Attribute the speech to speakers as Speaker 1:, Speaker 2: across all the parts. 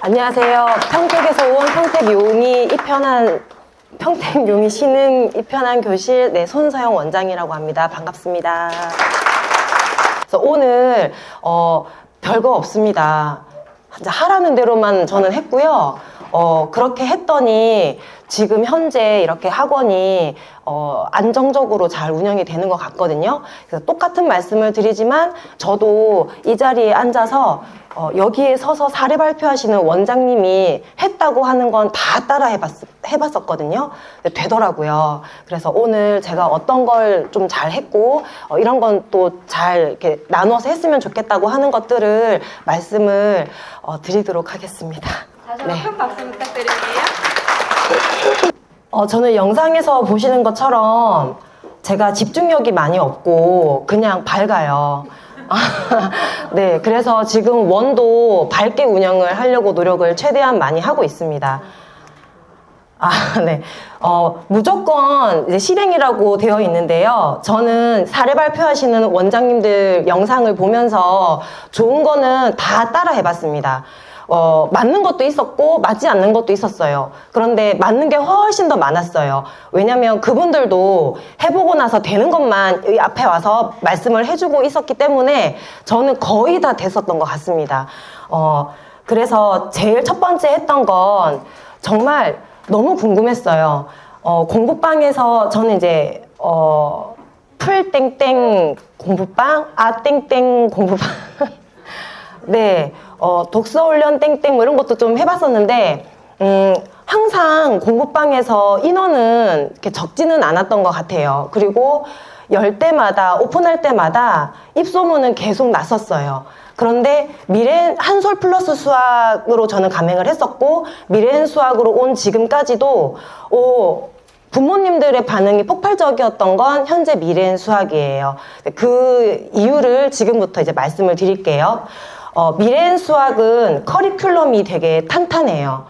Speaker 1: 안녕하세요. 평택에서 온 평택용이 신흥 입현한 교실 손서영 원장이라고 합니다. 반갑습니다. 그래서 오늘 별거 없습니다. 하라는 대로만 저는 했고요. 그렇게 했더니 지금 현재 이렇게 학원이 안정적으로 잘 운영이 되는 것 같거든요. 그래서 똑같은 말씀을 드리지만 저도 이 자리에 앉아서 여기에 서서 사례 발표하시는 원장님이 했다고 하는 건 다 따라 해봤었거든요. 되더라고요. 그래서 오늘 제가 어떤 걸 좀 잘 했고 이런 건 또 잘 이렇게 나눠서 했으면 좋겠다고 하는 것들을 말씀을 드리도록 하겠습니다.
Speaker 2: 다시 한번 큰 박수 부탁드릴게요.
Speaker 1: 저는 영상에서 보시는 것처럼 제가 집중력이 많이 없고 그냥 밝아요. 네, 그래서 지금 원도 밝게 운영을 하려고 노력을 최대한 많이 하고 있습니다. 네. 무조건 이제 실행이라고 되어 있는데요. 저는 사례 발표하시는 원장님들 영상을 보면서 좋은 거는 다 따라 해봤습니다. 맞는 것도 있었고 맞지 않는 것도 있었어요. 그런데 맞는 게 훨씬 더 많았어요. 왜냐면 그분들도 해보고 나서 되는 것만 이 앞에 와서 말씀을 해주고 있었기 때문에 저는 거의 다 됐었던 것 같습니다. 그래서 제일 첫 번째 했던 건 정말 너무 궁금했어요. 공부방에서 저는 이제 풀땡땡 공부방, 땡땡 공부방 네, 독서훈련 땡땡 뭐 이런 것도 좀 해봤었는데 항상 공부방에서 인원은 이렇게 적지는 않았던 것 같아요. 그리고 열 때마다 오픈할 때마다 입소문은 계속 났었어요. 그런데 한솔 플러스 수학으로 저는 감행을 했었고 미래엔 수학으로 온 지금까지도 부모님들의 반응이 폭발적이었던 건 현재 미래엔 수학이에요. 그 이유를 지금부터 이제 말씀을 드릴게요. 미래엔 수학은 커리큘럼이 되게 탄탄해요.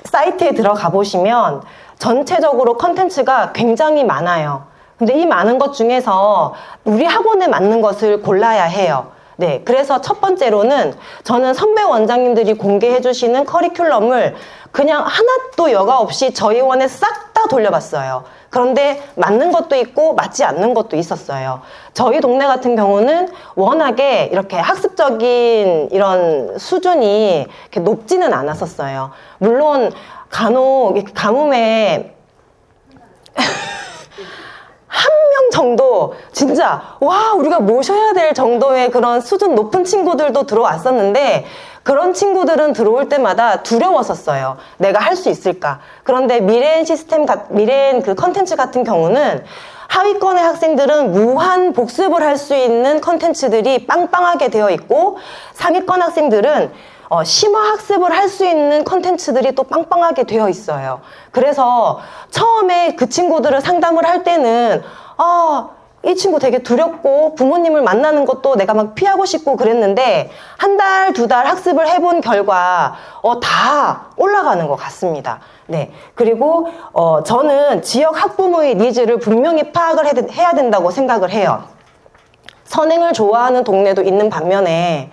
Speaker 1: 사이트에 들어가 보시면 전체적으로 컨텐츠가 굉장히 많아요. 근데 이 많은 것 중에서 우리 학원에 맞는 것을 골라야 해요. 네, 그래서 첫 번째로는 저는 선배 원장님들이 공개해 주시는 커리큘럼을 그냥 하나도 여과 없이 저희 원에 싹 다 돌려봤어요. 그런데 맞는 것도 있고 맞지 않는 것도 있었어요. 저희 동네 같은 경우는 워낙에 이렇게 학습적인 이런 수준이 이렇게 높지는 않았었어요. 물론 간혹 가뭄에 한 명 정도 진짜 우리가 모셔야 될 정도의 그런 수준 높은 친구들도 들어왔었는데 그런 친구들은 들어올 때마다 두려웠었어요. 내가 할 수 있을까? 그런데 미래엔 그 컨텐츠 같은 경우는 하위권의 학생들은 무한 복습을 할 수 있는 컨텐츠들이 빵빵하게 되어 있고 상위권 학생들은 심화 학습을 할 수 있는 컨텐츠들이 또 빵빵하게 되어 있어요. 그래서 처음에 그 친구들을 상담을 할 때는 이 친구 되게 두렵고 부모님을 만나는 것도 내가 막 피하고 싶고 그랬는데 한 달, 두 달 학습을 해본 결과 다 올라가는 것 같습니다. 네. 그리고 저는 지역 학부모의 니즈를 분명히 파악을 해야 된다고 생각을 해요. 선행을 좋아하는 동네도 있는 반면에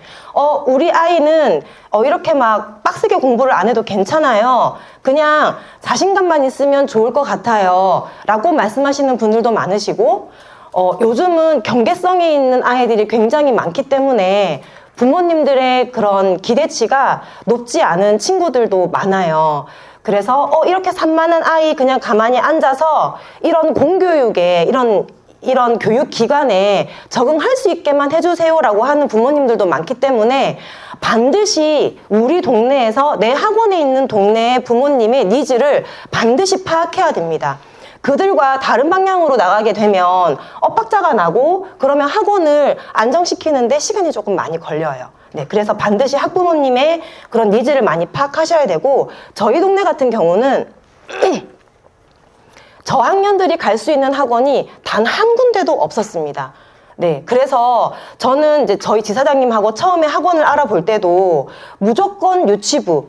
Speaker 1: 우리 아이는 이렇게 막 빡세게 공부를 안 해도 괜찮아요. 그냥 자신감만 있으면 좋을 것 같아요. 라고 말씀하시는 분들도 많으시고 요즘은 경계성이 있는 아이들이 굉장히 많기 때문에 부모님들의 그런 기대치가 높지 않은 친구들도 많아요. 그래서 이렇게 산만한 아이 그냥 가만히 앉아서 이런 공교육에 이런 교육기관에 적응할 수 있게만 해주세요라고 하는 부모님들도 많기 때문에 반드시 우리 동네에서 내 학원에 있는 동네의 부모님의 니즈를 반드시 파악해야 됩니다. 그들과 다른 방향으로 나가게 되면 엇박자가 나고 그러면 학원을 안정시키는데 시간이 조금 많이 걸려요. 네, 그래서 반드시 학부모님의 그런 니즈를 많이 파악하셔야 되고 저희 동네 같은 경우는 저학년들이 갈 수 있는 학원이 단 한 군데도 없었습니다. 네, 그래서 저는 이제 저희 지사장님하고 처음에 학원을 알아볼 때도 무조건 유치부,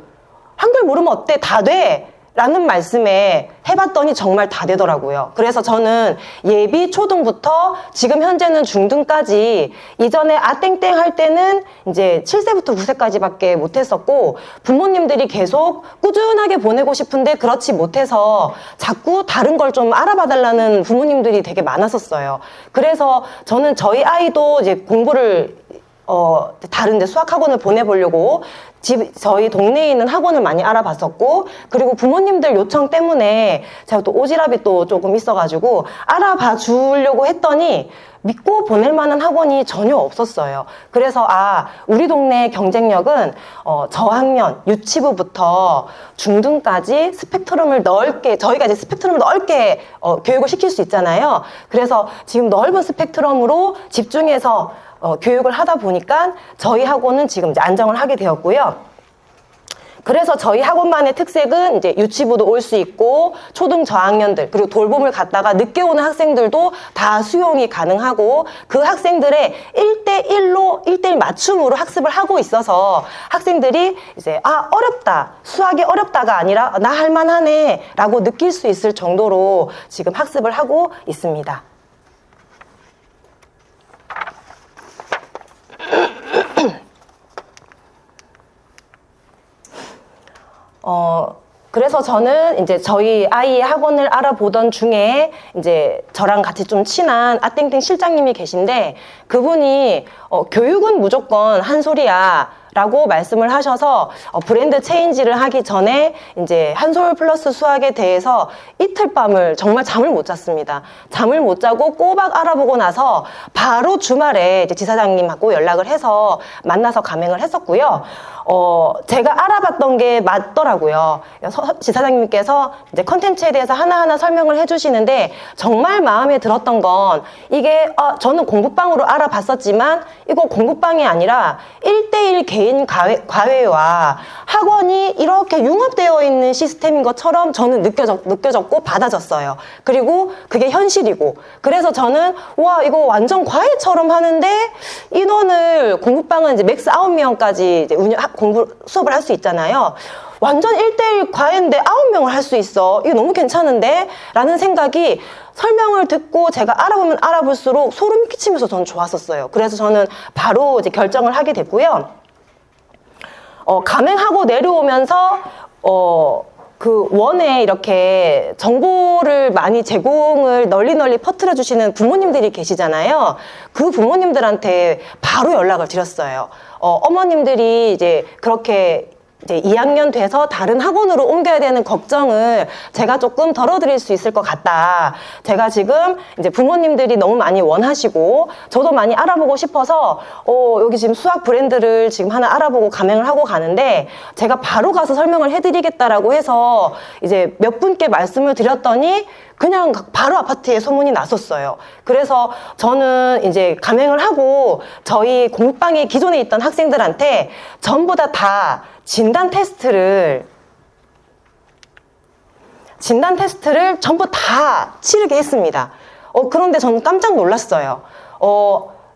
Speaker 1: 한글 모르면 어때? 다 돼. 라는 말씀에 해봤더니 정말 다 되더라고요. 그래서 저는 예비 초등부터 지금 현재는 중등까지 이전에 아땡땡 할 때는 이제 7세부터 9세까지밖에 못했었고 부모님들이 계속 꾸준하게 보내고 싶은데 그렇지 못해서 자꾸 다른 걸 좀 알아봐 달라는 부모님들이 되게 많았었어요. 그래서 저는 저희 아이도 이제 공부를 다른 데 수학학원을 보내보려고 저희 동네에 있는 학원을 많이 알아봤었고, 그리고 부모님들 요청 때문에 제가 또 오지랖이 또 조금 있어가지고 알아봐 주려고 했더니 믿고 보낼 만한 학원이 전혀 없었어요. 그래서 우리 동네의 경쟁력은 저학년 유치부부터 중등까지 스펙트럼을 넓게, 저희가 이제 스펙트럼을 넓게 교육을 시킬 수 있잖아요. 그래서 지금 넓은 스펙트럼으로 집중해서 교육을 하다 보니까 저희 학원은 지금 이제 안정을 하게 되었고요. 그래서 저희 학원만의 특색은 이제 유치부도 올 수 있고 초등 저학년들 그리고 돌봄을 갖다가 늦게 오는 학생들도 다 수용이 가능하고 그 학생들의 1대1 맞춤으로 학습을 하고 있어서 학생들이 이제 어렵다, 수학이 어렵다가 아니라 나 할만하네 라고 느낄 수 있을 정도로 지금 학습을 하고 있습니다. 그래서 저는 이제 저희 아이의 학원을 알아보던 중에 이제 저랑 같이 좀 친한 아땡땡 실장님이 계신데 그분이 교육은 무조건 한 소리야 라고 말씀을 하셔서 브랜드 체인지를 하기 전에 이제 한솔 플러스 수학에 대해서 이틀 밤을 정말 잠을 못 잤습니다. 잠을 못 자고 꼬박 알아보고 나서 바로 주말에 이제 지사장님하고 연락을 해서 만나서 감행을 했었고요. 제가 알아봤던 게 맞더라고요. 지사장님께서 이제 컨텐츠에 대해서 하나하나 설명을 해주시는데 정말 마음에 들었던 건 이게 저는 공부방으로 알아봤었지만 이거 공부방이 아니라 1대1 개인 과외와 학원이 이렇게 융합되어 있는 시스템인 것처럼 저는 느껴졌고 받아졌어요. 그리고 그게 현실이고 그래서 저는 와 이거 완전 과외처럼 하는데 인원을 공부방은 이제 맥스 9명까지 이제 수업을 할 수 있잖아요. 완전 1대1 과외인데 9명을 할 수 있어. 이거 너무 괜찮은데? 라는 생각이 설명을 듣고 제가 알아보면 알아볼수록 소름이 끼치면서 저는 좋았었어요. 그래서 저는 바로 이제 결정을 하게 됐고요. 감행하고 내려오면서 그 원에 이렇게 정보를 많이 제공을 널리 퍼뜨려 주시는 부모님들이 계시잖아요. 그 부모님들한테 바로 연락을 드렸어요. 어머님들이 이제 그렇게 이제 2학년 돼서 다른 학원으로 옮겨야 되는 걱정을 제가 조금 덜어드릴 수 있을 것 같다. 제가 지금 이제 부모님들이 너무 많이 원하시고 저도 많이 알아보고 싶어서 여기 지금 수학 브랜드를 지금 하나 알아보고 감행을 하고 가는데 제가 바로 가서 설명을 해드리겠다라고 해서 이제 몇 분께 말씀을 드렸더니 그냥 바로 아파트에 소문이 났었어요. 그래서 저는 이제 감행을 하고 저희 공부방에 기존에 있던 학생들한테 전부 다 진단 테스트를 전부 다 치르게 했습니다. 그런데 저는 깜짝 놀랐어요.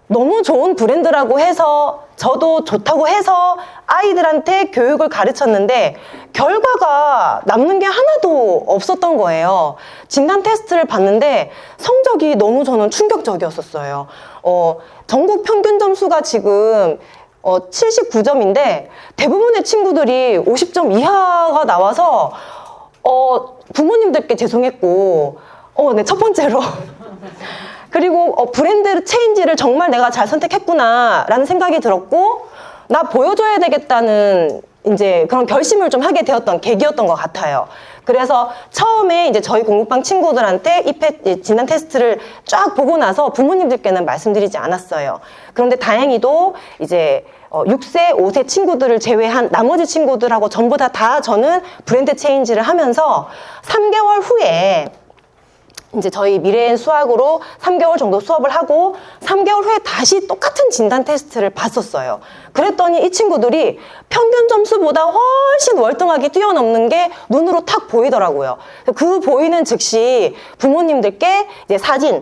Speaker 1: 너무 좋은 브랜드라고 해서 저도 좋다고 해서 아이들한테 교육을 가르쳤는데 결과가 남는 게 하나도 없었던 거예요. 진단 테스트를 봤는데 성적이 너무 저는 충격적이었었어요. 전국 평균 점수가 지금 79점인데 대부분의 친구들이 50점 이하가 나와서 부모님들께 죄송했고 네, 첫 번째로 그리고 브랜드 체인지를 정말 내가 잘 선택했구나 라는 생각이 들었고 나 보여줘야 되겠다는 이제 그런 결심을 좀 하게 되었던 계기였던 것 같아요. 그래서 처음에 이제 저희 공부방 친구들한테 진단 테스트를 쫙 보고 나서 부모님들께는 말씀드리지 않았어요. 그런데 다행히도 이제 6세, 5세 친구들을 제외한 나머지 친구들하고 전부 다 저는 브랜드 체인지를 하면서 3개월 후에 이제 저희 미래엔 수학으로 3개월 정도 수업을 하고 3개월 후에 다시 똑같은 진단 테스트를 봤었어요. 그랬더니 이 친구들이 평균 점수보다 훨씬 월등하게 뛰어넘는 게 눈으로 탁 보이더라고요. 그 보이는 즉시 부모님들께 이제 사진,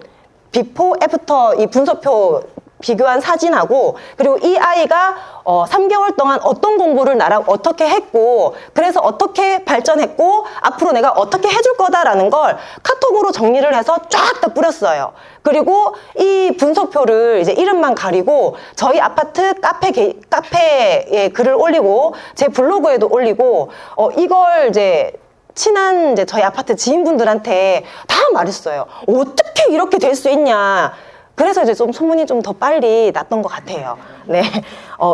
Speaker 1: 비포, 애프터 이 분석표 비교한 사진하고 그리고 이 아이가 3개월 동안 어떤 공부를 나랑 어떻게 했고 그래서 어떻게 발전했고 앞으로 내가 어떻게 해줄 거다라는 걸 카톡으로 정리를 해서 쫙 다 뿌렸어요. 그리고 이 분석표를 이제 이름만 가리고 저희 아파트 카페에 글을 올리고 제 블로그에도 올리고 이걸 이제 친한 이제 저희 아파트 지인분들한테 다 말했어요. 어떻게 이렇게 될 수 있냐. 그래서 이제 좀 소문이 좀 더 빨리 났던 것 같아요. 네,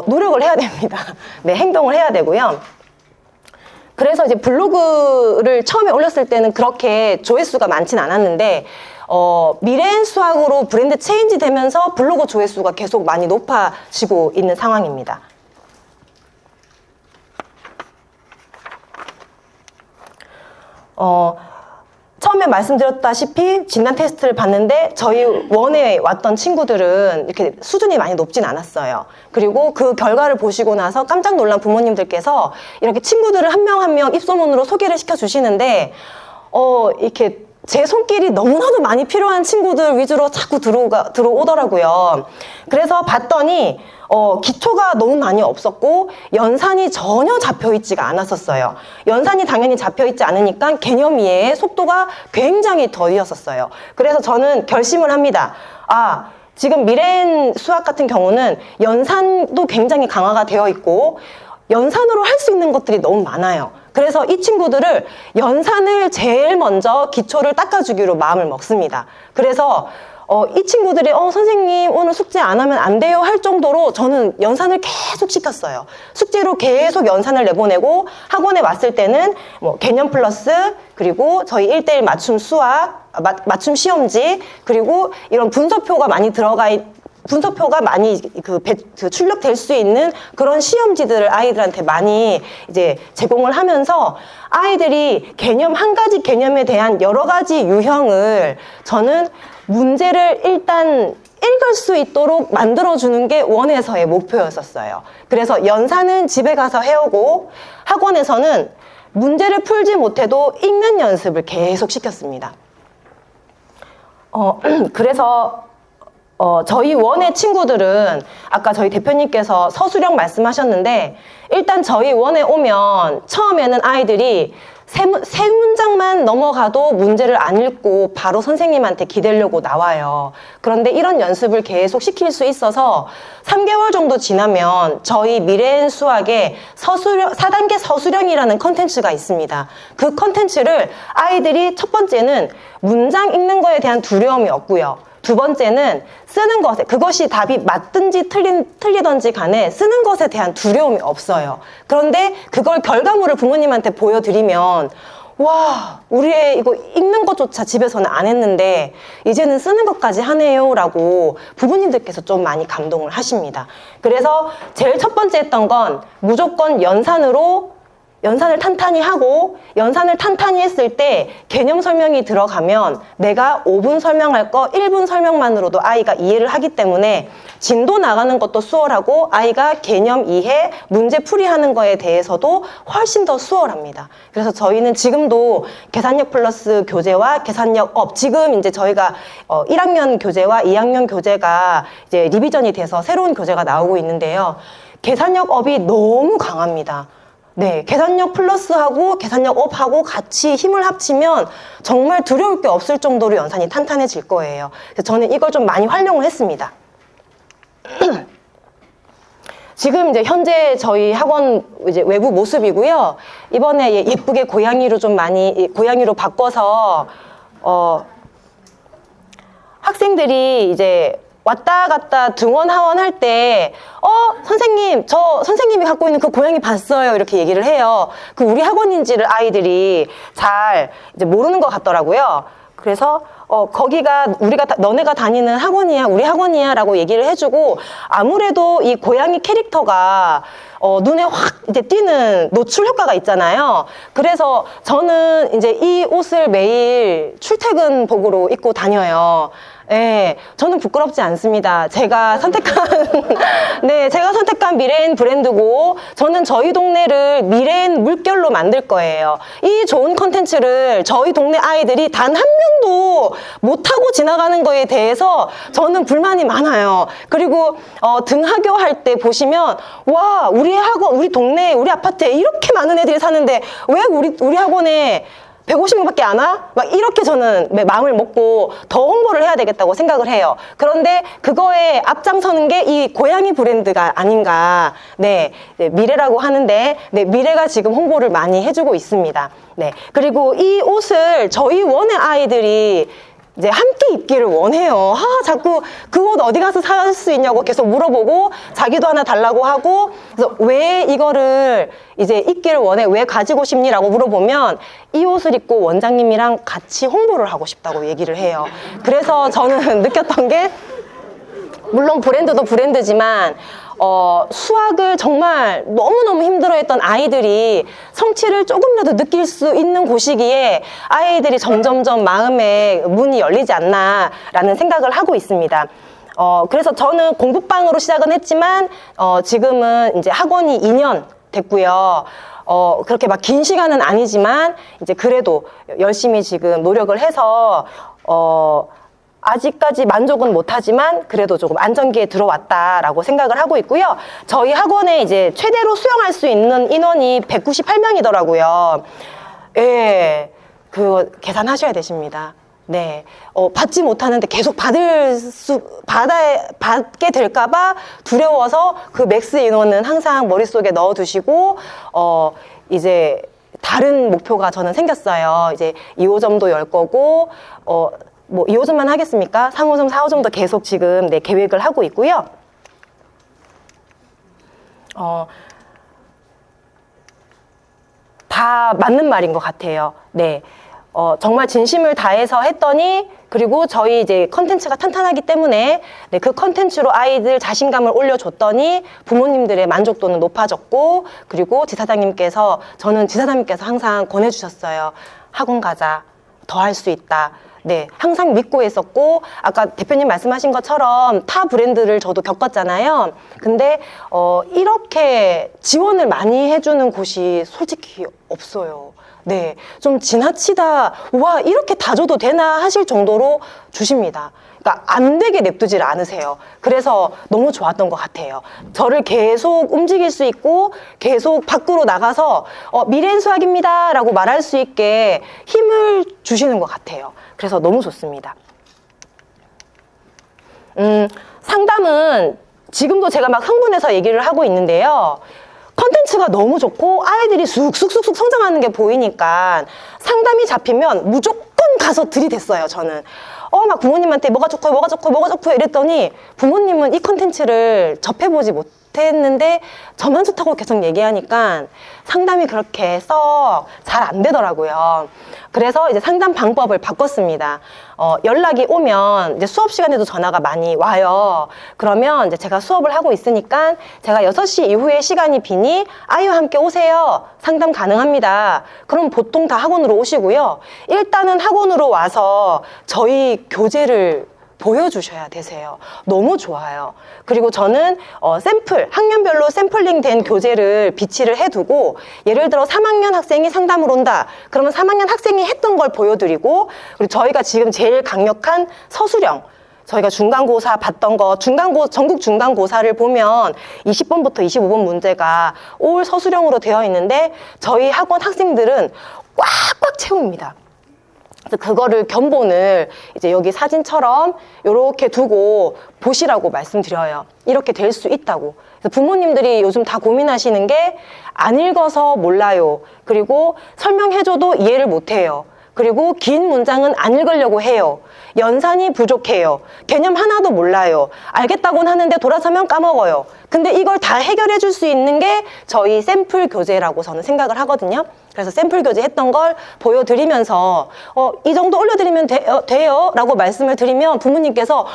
Speaker 1: 노력을 해야 됩니다. 네, 행동을 해야 되고요. 그래서 이제 블로그를 처음에 올렸을 때는 그렇게 조회수가 많진 않았는데, 미래엔 수학으로 브랜드 체인지 되면서 블로그 조회수가 계속 많이 높아지고 있는 상황입니다. 처음에 말씀드렸다시피 진단 테스트를 봤는데 저희 원에 왔던 친구들은 이렇게 수준이 많이 높진 않았어요. 그리고 그 결과를 보시고 나서 깜짝 놀란 부모님들께서 이렇게 친구들을 한 명 한 명 입소문으로 소개를 시켜주시는데 이렇게 제 손길이 너무나도 많이 필요한 친구들 위주로 자꾸 들어오더라고요. 그래서 봤더니 기초가 너무 많이 없었고 연산이 전혀 잡혀있지가 않았었어요. 연산이 당연히 잡혀있지 않으니까 개념 이해의 속도가 굉장히 더디었었어요. 그래서 저는 결심을 합니다. 지금 미래엔 수학 같은 경우는 연산도 굉장히 강화가 되어 있고 연산으로 할 수 있는 것들이 너무 많아요. 그래서 이 친구들을 연산을 제일 먼저 기초를 닦아주기로 마음을 먹습니다. 그래서 이 친구들이 선생님 오늘 숙제 안 하면 안 돼요 할 정도로 저는 연산을 계속 시켰어요. 숙제로 계속 연산을 내보내고 학원에 왔을 때는 뭐 개념 플러스 그리고 저희 1:1 맞춤 수학, 맞춤 시험지 그리고 이런 분석표가 많이 분석표가 많이 출력될 수 있는 그런 시험지들을 아이들한테 많이 이제 제공을 하면서 아이들이 한 가지 개념에 대한 여러 가지 유형을 저는 문제를 일단 읽을 수 있도록 만들어주는 게 원에서의 목표였었어요. 그래서 연산은 집에 가서 해오고 학원에서는 문제를 풀지 못해도 읽는 연습을 계속 시켰습니다. 그래서 저희 원의 친구들은 아까 저희 대표님께서 서술형 말씀하셨는데 일단 저희 원에 오면 처음에는 아이들이 세 문장만 넘어가도 문제를 안 읽고 바로 선생님한테 기대려고 나와요. 그런데 이런 연습을 계속 시킬 수 있어서 3개월 정도 지나면 저희 미래엔 수학에 4단계 서술형이라는 컨텐츠가 있습니다. 그 컨텐츠를 아이들이 첫 번째는 문장 읽는 거에 대한 두려움이 없고요. 두 번째는 쓰는 것에, 그것이 답이 맞든지 틀리든지 간에 쓰는 것에 대한 두려움이 없어요. 그런데 그걸 결과물을 부모님한테 보여드리면 와, 우리 애 이거 읽는 것조차 집에서는 안 했는데 이제는 쓰는 것까지 하네요 라고 부모님들께서 좀 많이 감동을 하십니다. 그래서 제일 첫 번째 했던 건 무조건 연산을 탄탄히 하고 연산을 탄탄히 했을 때 개념 설명이 들어가면 내가 5분 설명할 거 1분 설명만으로도 아이가 이해를 하기 때문에 진도 나가는 것도 수월하고 아이가 개념 이해, 문제 풀이하는 거에 대해서도 훨씬 더 수월합니다. 그래서 저희는 지금도 계산력 플러스 교재와 계산력 업, 지금 이제 저희가 1학년 교재와 2학년 교재가 이제 리비전이 돼서 새로운 교재가 나오고 있는데요. 계산력 업이 너무 강합니다. 네, 계산력 플러스하고 계산력 업하고 같이 힘을 합치면 정말 두려울 게 없을 정도로 연산이 탄탄해질 거예요. 그래서 저는 이걸 좀 많이 활용을 했습니다. 지금 이제 현재 저희 학원 이제 외부 모습이고요. 이번에 예쁘게 고양이로 바꿔서 학생들이 이제 왔다 갔다 등원 하원 할 때 선생님 저 선생님이 갖고 있는 그 고양이 봤어요 이렇게 얘기를 해요. 그 우리 학원인지를 아이들이 잘 이제 모르는 것 같더라고요. 그래서 거기가 너네가 다니는 학원이야 우리 학원이야 라고 얘기를 해주고 아무래도 이 고양이 캐릭터가 눈에 확 이제 띄는 노출 효과가 있잖아요. 그래서 저는 이제 이 옷을 매일 출퇴근복으로 입고 다녀요. 네, 저는 부끄럽지 않습니다. 제가 선택한, 네, 제가 선택한 미래엔 브랜드고, 저는 저희 동네를 미래엔 물결로 만들 거예요. 이 좋은 컨텐츠를 저희 동네 아이들이 단 한 명도 못하고 지나가는 거에 대해서 저는 불만이 많아요. 그리고, 등하교 할 때 보시면, 와, 우리 학원, 우리 동네, 우리 아파트에 이렇게 많은 애들이 사는데, 왜 우리 학원에 150명밖에 안 와? 막 이렇게 저는 마음을 먹고 더 홍보를 해야 되겠다고 생각을 해요. 그런데 그거에 앞장서는 게 이 고양이 브랜드가 아닌가. 네, 미래라고 하는데, 네, 미래가 지금 홍보를 많이 해주고 있습니다. 네, 그리고 이 옷을 저희 원의 아이들이 이제 함께 입기를 원해요. 자꾸 그 옷 어디 가서 살 수 있냐고 계속 물어보고 자기도 하나 달라고 하고, 그래서 왜 이거를 이제 입기를 원해? 왜 가지고 싶니? 라고 물어보면 이 옷을 입고 원장님이랑 같이 홍보를 하고 싶다고 얘기를 해요. 그래서 저는 느꼈던 게, 물론 브랜드도 브랜드지만 수학을 정말 너무너무 힘들어했던 아이들이 성취를 조금이라도 느낄 수 있는 곳이기에 아이들이 점점점 마음의 문이 열리지 않나라는 생각을 하고 있습니다. 그래서 저는 공부방으로 시작은 했지만 지금은 이제 학원이 2년 됐고요. 그렇게 막 긴 시간은 아니지만 이제 그래도 열심히 지금 노력을 해서 아직까지 만족은 못하지만 그래도 조금 안정기에 들어왔다라고 생각을 하고 있고요. 저희 학원에 이제 최대로 수용할 수 있는 인원이 198명이더라고요. 예, 그거 계산하셔야 되십니다. 네, 받지 못하는데 계속 받게 될까봐 두려워서 그 맥스 인원은 항상 머릿속에 넣어두시고, 이제 다른 목표가 저는 생겼어요. 이제 2호점도 열 거고, 뭐 2호점만 하겠습니까? 3호점, 4호점도 계속 지금 네, 계획을 하고 있고요. 다 맞는 말인 것 같아요. 네. 정말 진심을 다해서 했더니, 그리고 저희 이제 컨텐츠가 탄탄하기 때문에 네, 그 컨텐츠로 아이들 자신감을 올려줬더니 부모님들의 만족도는 높아졌고, 그리고 저는 지사장님께서 항상 권해주셨어요. 학원 가자. 더 할 수 있다. 네, 항상 믿고 했었고, 아까 대표님 말씀하신 것처럼 타 브랜드를 저도 겪었잖아요. 근데 이렇게 지원을 많이 해주는 곳이 솔직히 없어요. 네, 좀 지나치다, 와, 이렇게 다 줘도 되나 하실 정도로 주십니다. 그러니까 안 되게 냅두질 않으세요. 그래서 너무 좋았던 것 같아요. 저를 계속 움직일 수 있고 계속 밖으로 나가서 미래엔 수학입니다 라고 말할 수 있게 힘을 주시는 것 같아요. 그래서 너무 좋습니다. 상담은 지금도 제가 막 흥분해서 얘기를 하고 있는데요. 컨텐츠가 너무 좋고 아이들이 쑥쑥쑥 성장하는 게 보이니까 상담이 잡히면 무조건 가서 들이댔어요, 저는. 막 부모님한테 뭐가 좋고 이랬더니 부모님은 이 컨텐츠를 접해보지 못했는데 저만 좋다고 계속 얘기하니까 상담이 그렇게 썩 잘 안 되더라고요. 그래서 이제 상담 방법을 바꿨습니다. 연락이 오면 이제 수업 시간에도 전화가 많이 와요. 그러면 이제 제가 수업을 하고 있으니까 제가 6시 이후에 시간이 비니 아이와 함께 오세요. 상담 가능합니다. 그럼 보통 다 학원으로 오시고요. 일단은 학원으로 와서 저희 교재를 보여주셔야 되세요. 너무 좋아요. 그리고 저는 학년별로 샘플링 된 교재를 비치를 해두고, 예를 들어 3학년 학생이 상담을 온다. 그러면 3학년 학생이 했던 걸 보여드리고, 그리고 저희가 지금 제일 강력한 서술형, 저희가 중간고사 봤던 거, 전국 중간고사를 보면 20번부터 25번 문제가 올 서술형으로 되어 있는데 저희 학원 학생들은 꽉꽉 채웁니다. 그거를 견본을 이제 여기 사진처럼 이렇게 두고 보시라고 말씀드려요. 이렇게 될 수 있다고. 그래서 부모님들이 요즘 다 고민하시는 게 안 읽어서 몰라요. 그리고 설명해줘도 이해를 못해요. 그리고 긴 문장은 안 읽으려고 해요. 연산이 부족해요. 개념 하나도 몰라요. 알겠다고는 하는데 돌아서면 까먹어요. 근데 이걸 다 해결해 줄 수 있는 게 저희 샘플 교재라고 저는 생각을 하거든요. 그래서 샘플 교재 했던 걸 보여드리면서 이 정도 올려드리면 돼요 라고 말씀을 드리면 부모님께서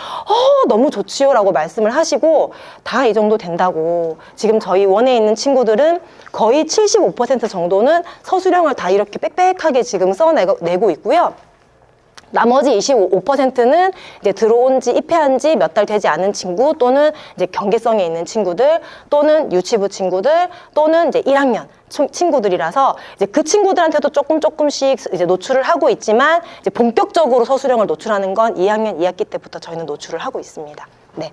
Speaker 1: 너무 좋지요 라고 말씀을 하시고, 다 이 정도 된다고. 지금 저희 원에 있는 친구들은 거의 75% 정도는 서술형을 다 이렇게 빽빽하게 지금 써내고 있고요. 나머지 25%는 이제 들어온 지 입회한 지 몇 달 되지 않은 친구 또는 이제 경계성에 있는 친구들 또는 유치부 친구들 또는 이제 1학년 친구들이라서 이제 그 친구들한테도 조금씩 이제 노출을 하고 있지만 이제 본격적으로 서술형을 노출하는 건 2학년 2학기 때부터 저희는 노출을 하고 있습니다. 네.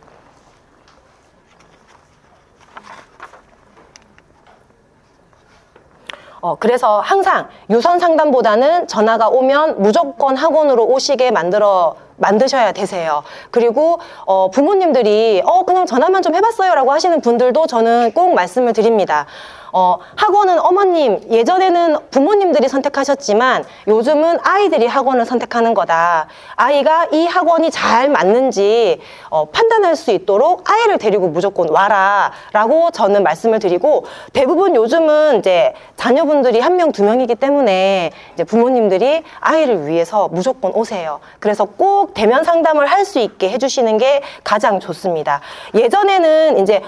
Speaker 1: 그래서 항상 유선 상담보다는 전화가 오면 무조건 학원으로 오시게 만드셔야 되세요. 그리고 부모님들이 그냥 전화만 좀 해봤어요 라고 하시는 분들도 저는 꼭 말씀을 드립니다. 학원은 어머님, 예전에는 부모님들이 선택하셨지만 요즘은 아이들이 학원을 선택하는 거다. 아이가 이 학원이 잘 맞는지 판단할 수 있도록 아이를 데리고 무조건 와라 라고 저는 말씀을 드리고, 대부분 요즘은 이제 자녀분들이 1명, 2명이기 때문에 이제 부모님들이 아이를 위해서 무조건 오세요. 그래서 꼭 대면 상담을 할 수 있게 해주시는 게 가장 좋습니다. 예전에는 이제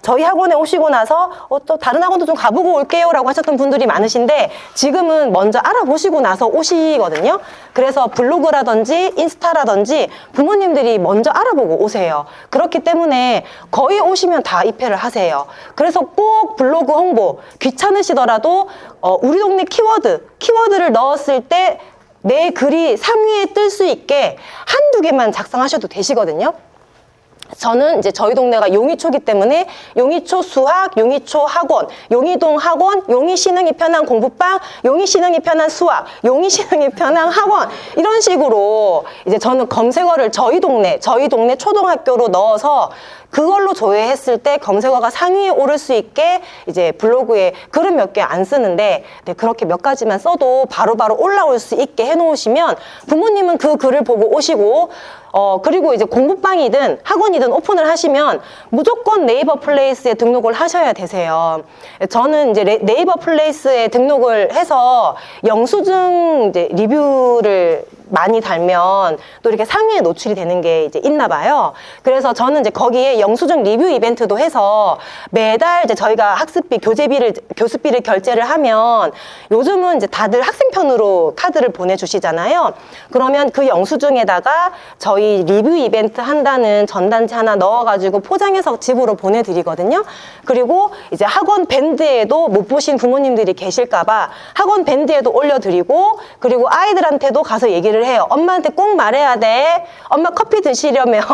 Speaker 1: 저희 학원에 오시고 나서 또 다른 학원도 좀 가보고 올게요 라고 하셨던 분들이 많으신데, 지금은 먼저 알아보시고 나서 오시거든요. 그래서 블로그라든지 인스타라든지 부모님들이 먼저 알아보고 오세요. 그렇기 때문에 거의 오시면 다 입회를 하세요. 그래서 꼭 블로그 홍보 귀찮으시더라도 우리 동네 키워드를 넣었을 때 내 글이 상위에 뜰 수 있게 한두 개만 작성하셔도 되시거든요. 저는 이제 저희 동네가 용이초기 때문에 용이초 수학, 용이초 학원, 용이동 학원, 용이 신흥이 편한 공부방, 용이 신흥이 편한 수학, 용이 신흥이 편한 학원, 이런 식으로 이제 저는 검색어를 저희 동네 초등학교로 넣어서 그걸로 조회했을 때 검색어가 상위에 오를 수 있게 이제 블로그에 글은 몇 개 안 쓰는데, 네, 그렇게 몇 가지만 써도 바로바로 올라올 수 있게 해놓으시면 부모님은 그 글을 보고 오시고, 그리고 이제 공부방이든 학원이든 오픈을 하시면 무조건 네이버 플레이스에 등록을 하셔야 되세요. 저는 이제 네이버 플레이스에 등록을 해서 영수증 이제 리뷰를 많이 달면 또 이렇게 상위에 노출이 되는 게 이제 있나 봐요. 그래서 저는 이제 거기에 영수증 리뷰 이벤트도 해서 매달 이제 저희가 학습비, 교습비를 결제를 하면 요즘은 이제 다들 학생편으로 카드를 보내주시잖아요. 그러면 그 영수증에다가 저희 리뷰 이벤트 한다는 전단지 하나 넣어가지고 포장해서 집으로 보내드리거든요. 그리고 이제 학원 밴드에도 못 보신 부모님들이 계실까봐 학원 밴드에도 올려드리고, 그리고 아이들한테도 가서 얘기를 해요. 엄마한테 꼭 말해야 돼. 엄마 커피 드시려면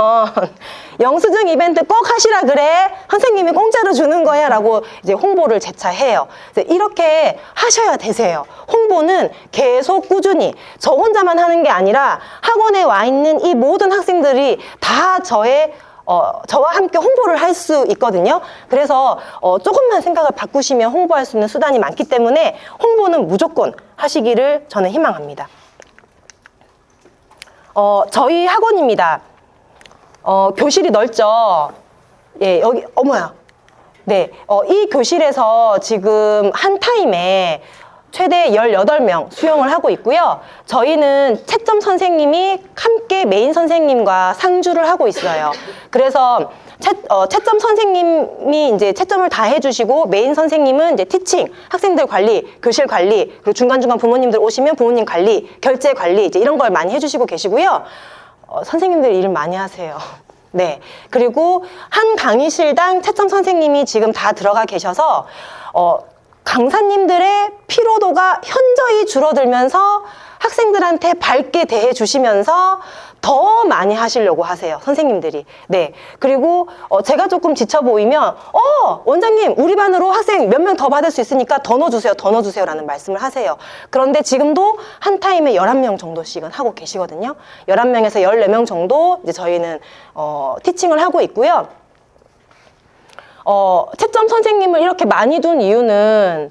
Speaker 1: 영수증 이벤트 꼭 하시라 그래. 선생님이 공짜로 주는 거야 라고 이제 홍보를 재차 해요. 이렇게 하셔야 되세요. 홍보는 계속 꾸준히 저 혼자만 하는 게 아니라 학원에 와 있는 이 모든 학생들이 다 저와 함께 홍보를 할 수 있거든요. 그래서 조금만 생각을 바꾸시면 홍보할 수 있는 수단이 많기 때문에 홍보는 무조건 하시기를 저는 희망합니다. 저희 학원입니다. 교실이 넓죠. 예, 여기, 어머야. 네, 이 교실에서 지금 한 타임에 최대 18명 수용을 하고 있고요. 저희는 채점 선생님이 함께 메인 선생님과 상주를 하고 있어요. 그래서 채점 선생님이 이제 채점을 다 해주시고, 메인 선생님은 이제 티칭, 학생들 관리, 교실 관리, 그리고 중간중간 부모님들 오시면 부모님 관리, 결제 관리, 이제 이런 걸 많이 해주시고 계시고요. 선생님들 일 많이 하세요. 네. 그리고 한 강의실당 채점 선생님이 지금 다 들어가 계셔서, 강사님들의 피로도가 현저히 줄어들면서 학생들한테 밝게 대해 주시면서 더 많이 하시려고 하세요, 선생님들이. 네. 그리고 제가 조금 지쳐 보이면 원장님 우리 반으로 학생 몇 명 더 받을 수 있으니까 더 넣어주세요 라는 말씀을 하세요. 그런데 지금도 한 타임에 11명 정도씩은 하고 계시거든요. 11명에서 14명 정도 이제 저희는 티칭을 하고 있고요. 채점 선생님을 이렇게 많이 둔 이유는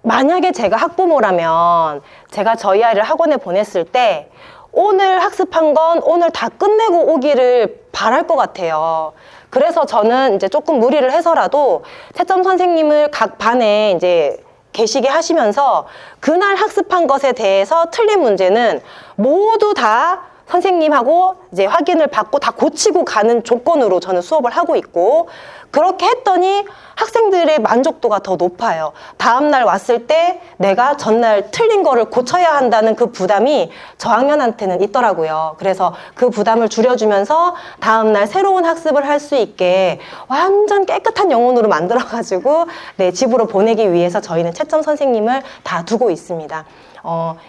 Speaker 1: 만약에 제가 학부모라면 제가 저희 아이를 학원에 보냈을 때 오늘 학습한 건 오늘 다 끝내고 오기를 바랄 것 같아요. 그래서 저는 이제 조금 무리를 해서라도 채점 선생님을 각 반에 이제 계시게 하시면서 그날 학습한 것에 대해서 틀린 문제는 모두 다 선생님하고 이제 확인을 받고 다 고치고 가는 조건으로 저는 수업을 하고 있고, 그렇게 했더니 학생들의 만족도가 더 높아요. 다음날 왔을 때 내가 전날 틀린 거를 고쳐야 한다는 그 부담이 저학년한테는 있더라고요. 그래서 그 부담을 줄여주면서 다음날 새로운 학습을 할 수 있게 완전 깨끗한 영혼으로 만들어가지고 네, 집으로 보내기 위해서 저희는 채점 선생님을 다 두고 있습니다.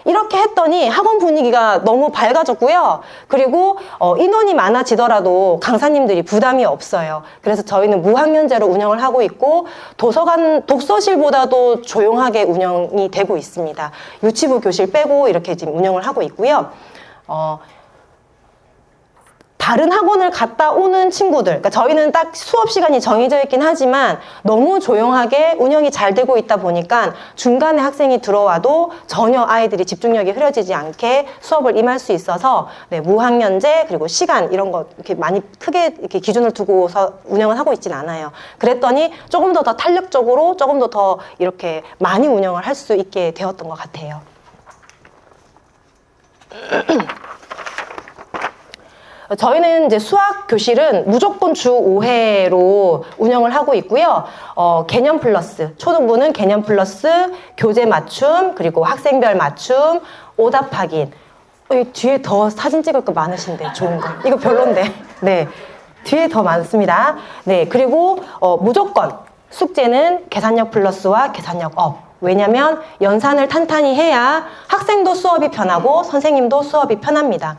Speaker 1: 이렇게 했더니 학원 분위기가 너무 밝아졌고요. 그리고 인원이 많아지더라도 강사님들이 부담이 없어요. 그래서 저희는 무학년제로 운영을 하고 있고 도서관 독서실보다도 조용하게 운영이 되고 있습니다. 유치부 교실 빼고 이렇게 지금 운영을 하고 있고요. 다른 학원을 갔다 오는 친구들, 그러니까 저희는 딱 수업 시간이 정해져 있긴 하지만 너무 조용하게 운영이 잘 되고 있다 보니까 중간에 학생이 들어와도 전혀 아이들이 집중력이 흐려지지 않게 수업을 임할 수 있어서 네, 무학년제 그리고 시간 이런 거 이렇게 많이 크게 이렇게 기준을 두고서 운영을 하고 있진 않아요. 그랬더니 조금 더 탄력적으로 조금 더 이렇게 많이 운영을 할 수 있게 되었던 것 같아요. 저희는 이제 수학 교실은 무조건 주 5회로 운영을 하고 있고요. 개념 플러스, 초등부는 개념 플러스, 교재 맞춤, 그리고 학생별 맞춤, 오답 확인. 뒤에 더 사진 찍을 거 많으신데, 좋은 거. 이거 별론데. 네. 뒤에 더 많습니다. 네. 그리고, 무조건 숙제는 계산력 플러스와 계산력 업. 왜냐면 연산을 탄탄히 해야 학생도 수업이 편하고 선생님도 수업이 편합니다.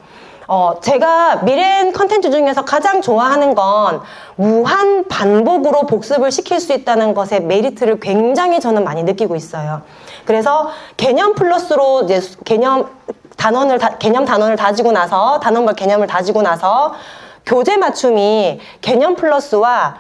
Speaker 1: 제가 미래엔 컨텐츠 중에서 가장 좋아하는 건 무한 반복으로 복습을 시킬 수 있다는 것의 메리트를 굉장히 저는 많이 느끼고 있어요. 그래서 개념 플러스로 이제 개념 단원을 다지고 나서, 단원별 개념을 다지고 나서 교재 맞춤이 개념 플러스와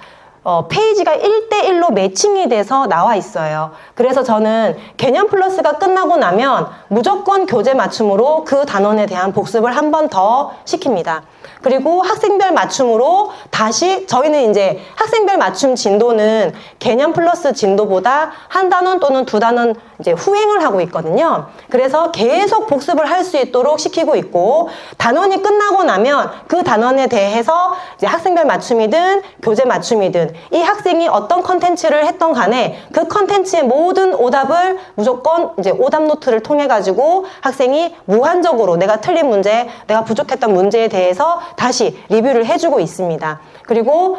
Speaker 1: 페이지가 1대1로 매칭이 돼서 나와 있어요. 그래서 저는 개념 플러스가 끝나고 나면 무조건 교재 맞춤으로 그 단원에 대한 복습을 한 번 더 시킵니다. 그리고 학생별 맞춤으로 다시 저희는 이제 학생별 맞춤 진도는 개념 플러스 진도보다 한 단원 또는 두 단원 이제 후행을 하고 있거든요. 그래서 계속 복습을 할 수 있도록 시키고 있고, 단원이 끝나고 나면 그 단원에 대해서 이제 학생별 맞춤이든 교재 맞춤이든 이 학생이 어떤 컨텐츠를 했던 간에 그 컨텐츠의 모든 오답을 무조건 이제 오답 노트를 통해 가지고 학생이 무한적으로 내가 틀린 문제, 내가 부족했던 문제에 대해서 다시 리뷰를 해주고 있습니다. 그리고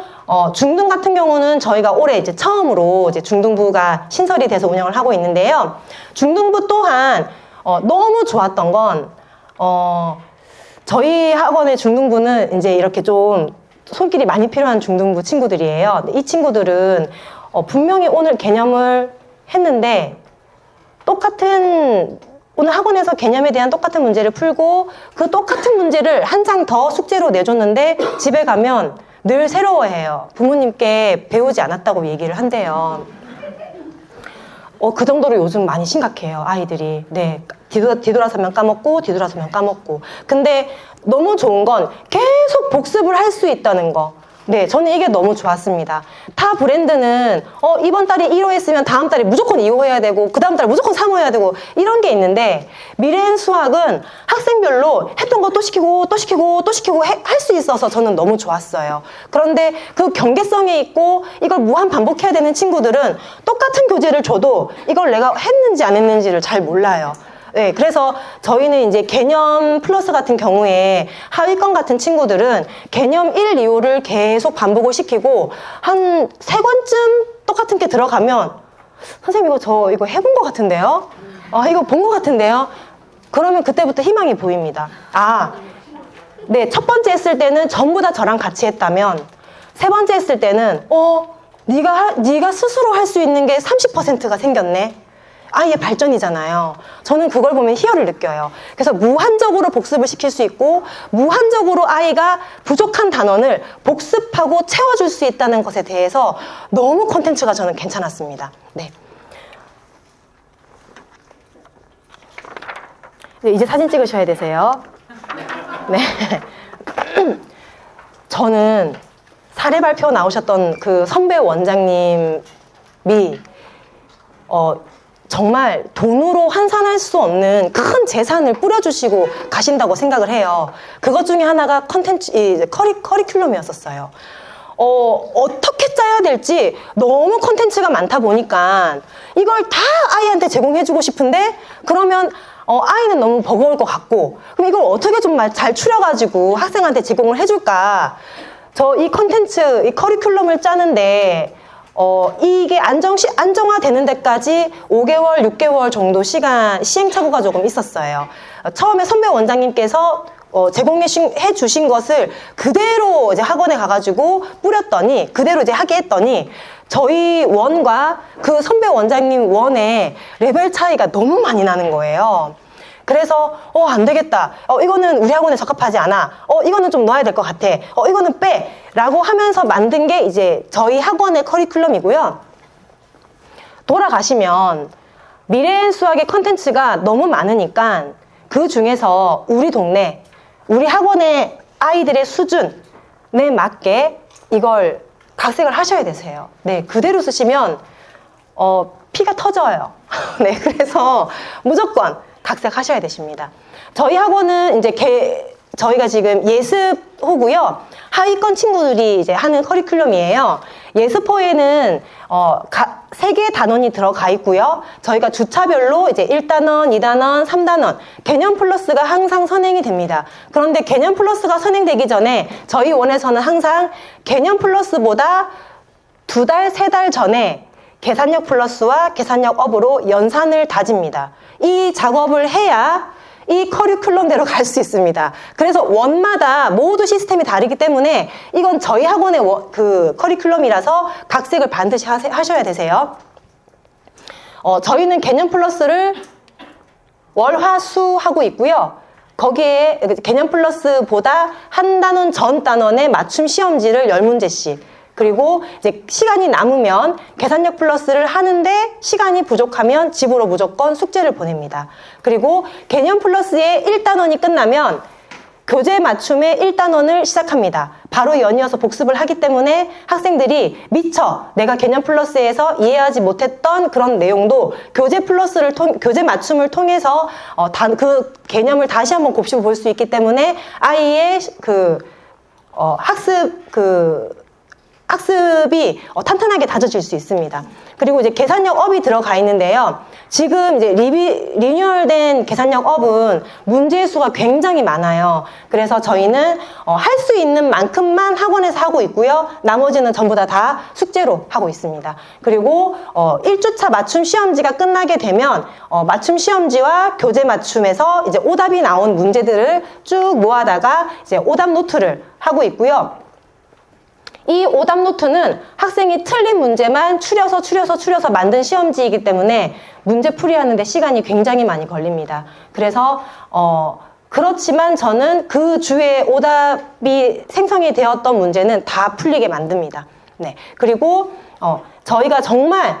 Speaker 1: 중등 같은 경우는 저희가 올해 이제 처음으로 이제 중등부가 신설이 돼서 운영을 하고 있는데요. 중등부 또한 너무 좋았던 건 저희 학원의 중등부는 이제 이렇게 좀 손길이 많이 필요한 중등부 친구들이에요. 이 친구들은 분명히 오늘 개념을 했는데 오늘 학원에서 개념에 대한 똑같은 문제를 풀고 그 똑같은 문제를 한 장 더 숙제로 내줬는데 집에 가면 늘 새로워해요. 부모님께 배우지 않았다고 얘기를 한대요. 그 정도로 요즘 많이 심각해요, 아이들이. 네, 뒤돌아서면 까먹고, 뒤돌아서면 까먹고. 근데 너무 좋은 건 계속 복습을 할 수 있다는 거. 네, 저는 이게 너무 좋았습니다. 타 브랜드는 이번 달에 1호 했으면 다음 달에 무조건 2호 해야 되고 그 다음 달에 무조건 3호 해야 되고 이런 게 있는데, 미래엔 수학은 학생별로 했던 거 또 시키고 또 시키고 또 시키고 할 수 있어서 저는 너무 좋았어요. 그런데 그 경계성이 있고 이걸 무한 반복해야 되는 친구들은 똑같은 교재를 줘도 이걸 내가 했는지 안 했는지를 잘 몰라요. 네, 그래서 저희는 이제 개념 플러스 같은 경우에 하위권 같은 친구들은 개념 1, 2호를 계속 반복을 시키고 한 3권쯤 똑같은 게 들어가면 선생님 이거 해본 것 같은데요? 이거 본 것 같은데요? 그러면 그때부터 희망이 보입니다. 네, 첫 번째 했을 때는 전부 다 저랑 같이 했다면 세 번째 했을 때는 네가 스스로 할 수 있는 게 30%가 생겼네. 아이의 발전이잖아요. 저는 그걸 보면 희열을 느껴요. 그래서 무한적으로 복습을 시킬 수 있고 무한적으로 아이가 부족한 단원을 복습하고 채워줄 수 있다는 것에 대해서 너무 콘텐츠가 저는 괜찮았습니다. 네. 이제 사진 찍으셔야 되세요. 네. 저는 사례 발표 나오셨던 그 선배 원장님이 정말 돈으로 환산할 수 없는 큰 재산을 뿌려주시고 가신다고 생각을 해요. 그것 중에 하나가 커리큘럼이었었어요. 어떻게 짜야 될지 너무 컨텐츠가 많다 보니까 이걸 다 아이한테 제공해주고 싶은데 그러면 아이는 너무 버거울 것 같고 그럼 이걸 어떻게 좀 잘 추려가지고 학생한테 제공을 해줄까? 저 이 컨텐츠, 이 커리큘럼을 짜는데 이게 안정화되는 데까지 5개월, 6개월 정도 시행착오가 조금 있었어요. 처음에 선배 원장님께서 제공해 주신 것을 그대로 이제 학원에 가가지고 뿌렸더니, 그대로 이제 하게 했더니, 저희 원과 그 선배 원장님 원의 레벨 차이가 너무 많이 나는 거예요. 그래서 안 되겠다. 이거는 우리 학원에 적합하지 않아. 이거는 좀 넣어야 될 것 같아. 이거는 빼. 라고 하면서 만든 게 이제 저희 학원의 커리큘럼이고요. 돌아가시면 미래의 수학의 컨텐츠가 너무 많으니까 그 중에서 우리 동네, 우리 학원의 아이들의 수준에 맞게 이걸 각색을 하셔야 되세요. 네, 그대로 쓰시면 피가 터져요. 네, 그래서 무조건 각색하셔야 되십니다. 저희 학원은 이제 저희가 지금 예습호고요. 하위권 친구들이 이제 하는 커리큘럼이에요. 예습호에는 3개의 단원이 들어가 있고요. 저희가 주차별로 이제 1단원, 2단원, 3단원 개념 플러스가 항상 선행이 됩니다. 그런데 개념 플러스가 선행되기 전에 저희 원에서는 항상 개념 플러스보다 2달, 3달 전에 계산력 플러스와 계산력 업으로 연산을 다집니다. 이 작업을 해야 이 커리큘럼대로 갈 수 있습니다. 그래서 원마다 모두 시스템이 다르기 때문에 이건 저희 학원의 그 커리큘럼이라서 각색을 반드시 하셔야 되세요. 저희는 개념 플러스를 월, 화, 수 하고 있고요. 거기에 개념 플러스보다 한 단원 전 단원의 맞춤 시험지를 10문제씩 그리고 이제 시간이 남으면 계산력 플러스를 하는데 시간이 부족하면 집으로 무조건 숙제를 보냅니다. 그리고 개념 플러스의 1단원이 끝나면 교재 맞춤의 1단원을 시작합니다. 바로 연이어서 복습을 하기 때문에 학생들이 미처 내가 개념 플러스에서 이해하지 못했던 그런 내용도 교재 맞춤을 통해서 그 개념을 다시 한번 곱씹어 볼 수 있기 때문에 아이의 학습이 탄탄하게 다져질 수 있습니다. 그리고 이제 계산력 업이 들어가 있는데요. 지금 이제 리뉴얼된 계산력 업은 문제 수가 굉장히 많아요. 그래서 저희는 할 수 있는 만큼만 학원에서 하고 있고요. 나머지는 전부 다 숙제로 하고 있습니다. 그리고 1주차 맞춤 시험지가 끝나게 되면 맞춤 시험지와 교재 맞춤에서 이제 오답이 나온 문제들을 쭉 모아다가 이제 오답 노트를 하고 있고요. 이 오답 노트는 학생이 틀린 문제만 추려서 만든 시험지이기 때문에 문제 풀이하는데 시간이 굉장히 많이 걸립니다. 그래서 그렇지만 저는 그 주에 오답이 생성이 되었던 문제는 다 풀리게 만듭니다. 네. 그리고 저희가 정말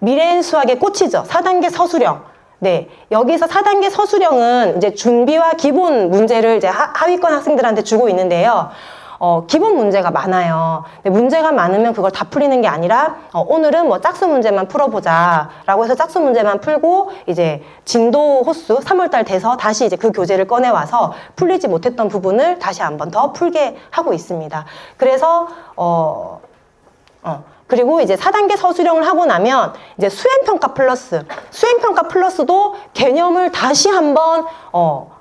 Speaker 1: 미래엔 수학의 꽃이죠. 4단계 서술형. 네, 여기서 4단계 서술형은 이제 준비와 기본 문제를 이제 하위권 학생들한테 주고 있는데요. 기본 문제가 많아요. 근데 문제가 많으면 그걸 다 풀리는 게 아니라 오늘은 뭐 짝수 문제만 풀어보자 라고 해서 짝수 문제만 풀고 이제 진도 호수 3월달 돼서 다시 이제 그 교재를 꺼내와서 풀리지 못했던 부분을 다시 한 번 더 풀게 하고 있습니다. 그래서 그리고 이제 4단계 서술형을 하고 나면 이제 수행평가 플러스도 개념을 다시 한번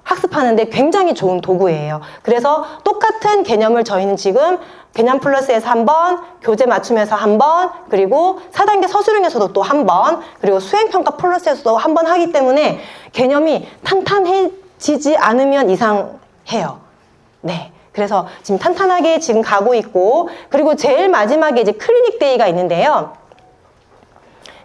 Speaker 1: 학습하는데 굉장히 좋은 도구예요. 그래서 똑같은 개념을 저희는 지금 개념 플러스에서 한 번, 교재 맞춤에서 한 번, 그리고 4단계 서술형에서도 또 한 번, 그리고 수행평가 플러스에서도 한 번 하기 때문에 개념이 탄탄해지지 않으면 이상해요. 네. 그래서 지금 탄탄하게 지금 가고 있고, 그리고 제일 마지막에 이제 클리닉 데이가 있는데요.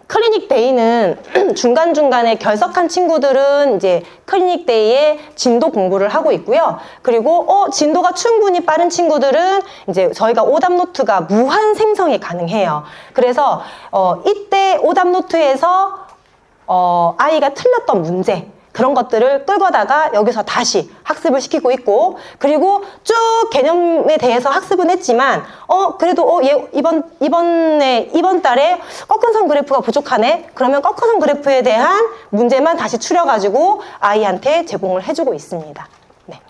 Speaker 1: 클리닉 데이는 중간중간에 결석한 친구들은 이제 클리닉 데이에 진도 공부를 하고 있고요. 그리고 진도가 충분히 빠른 친구들은 이제 저희가 오답 노트가 무한 생성이 가능해요. 그래서 이때 오답 노트에서 아이가 틀렸던 문제, 그런 것들을 끌고다가 여기서 다시 학습을 시키고 있고, 그리고 쭉 개념에 대해서 학습은 했지만 그래도 얘 이번 달에 꺾은선 그래프가 부족하네. 그러면 꺾은선 그래프에 대한 문제만 다시 추려가지고 아이한테 제공을 해주고 있습니다. 네.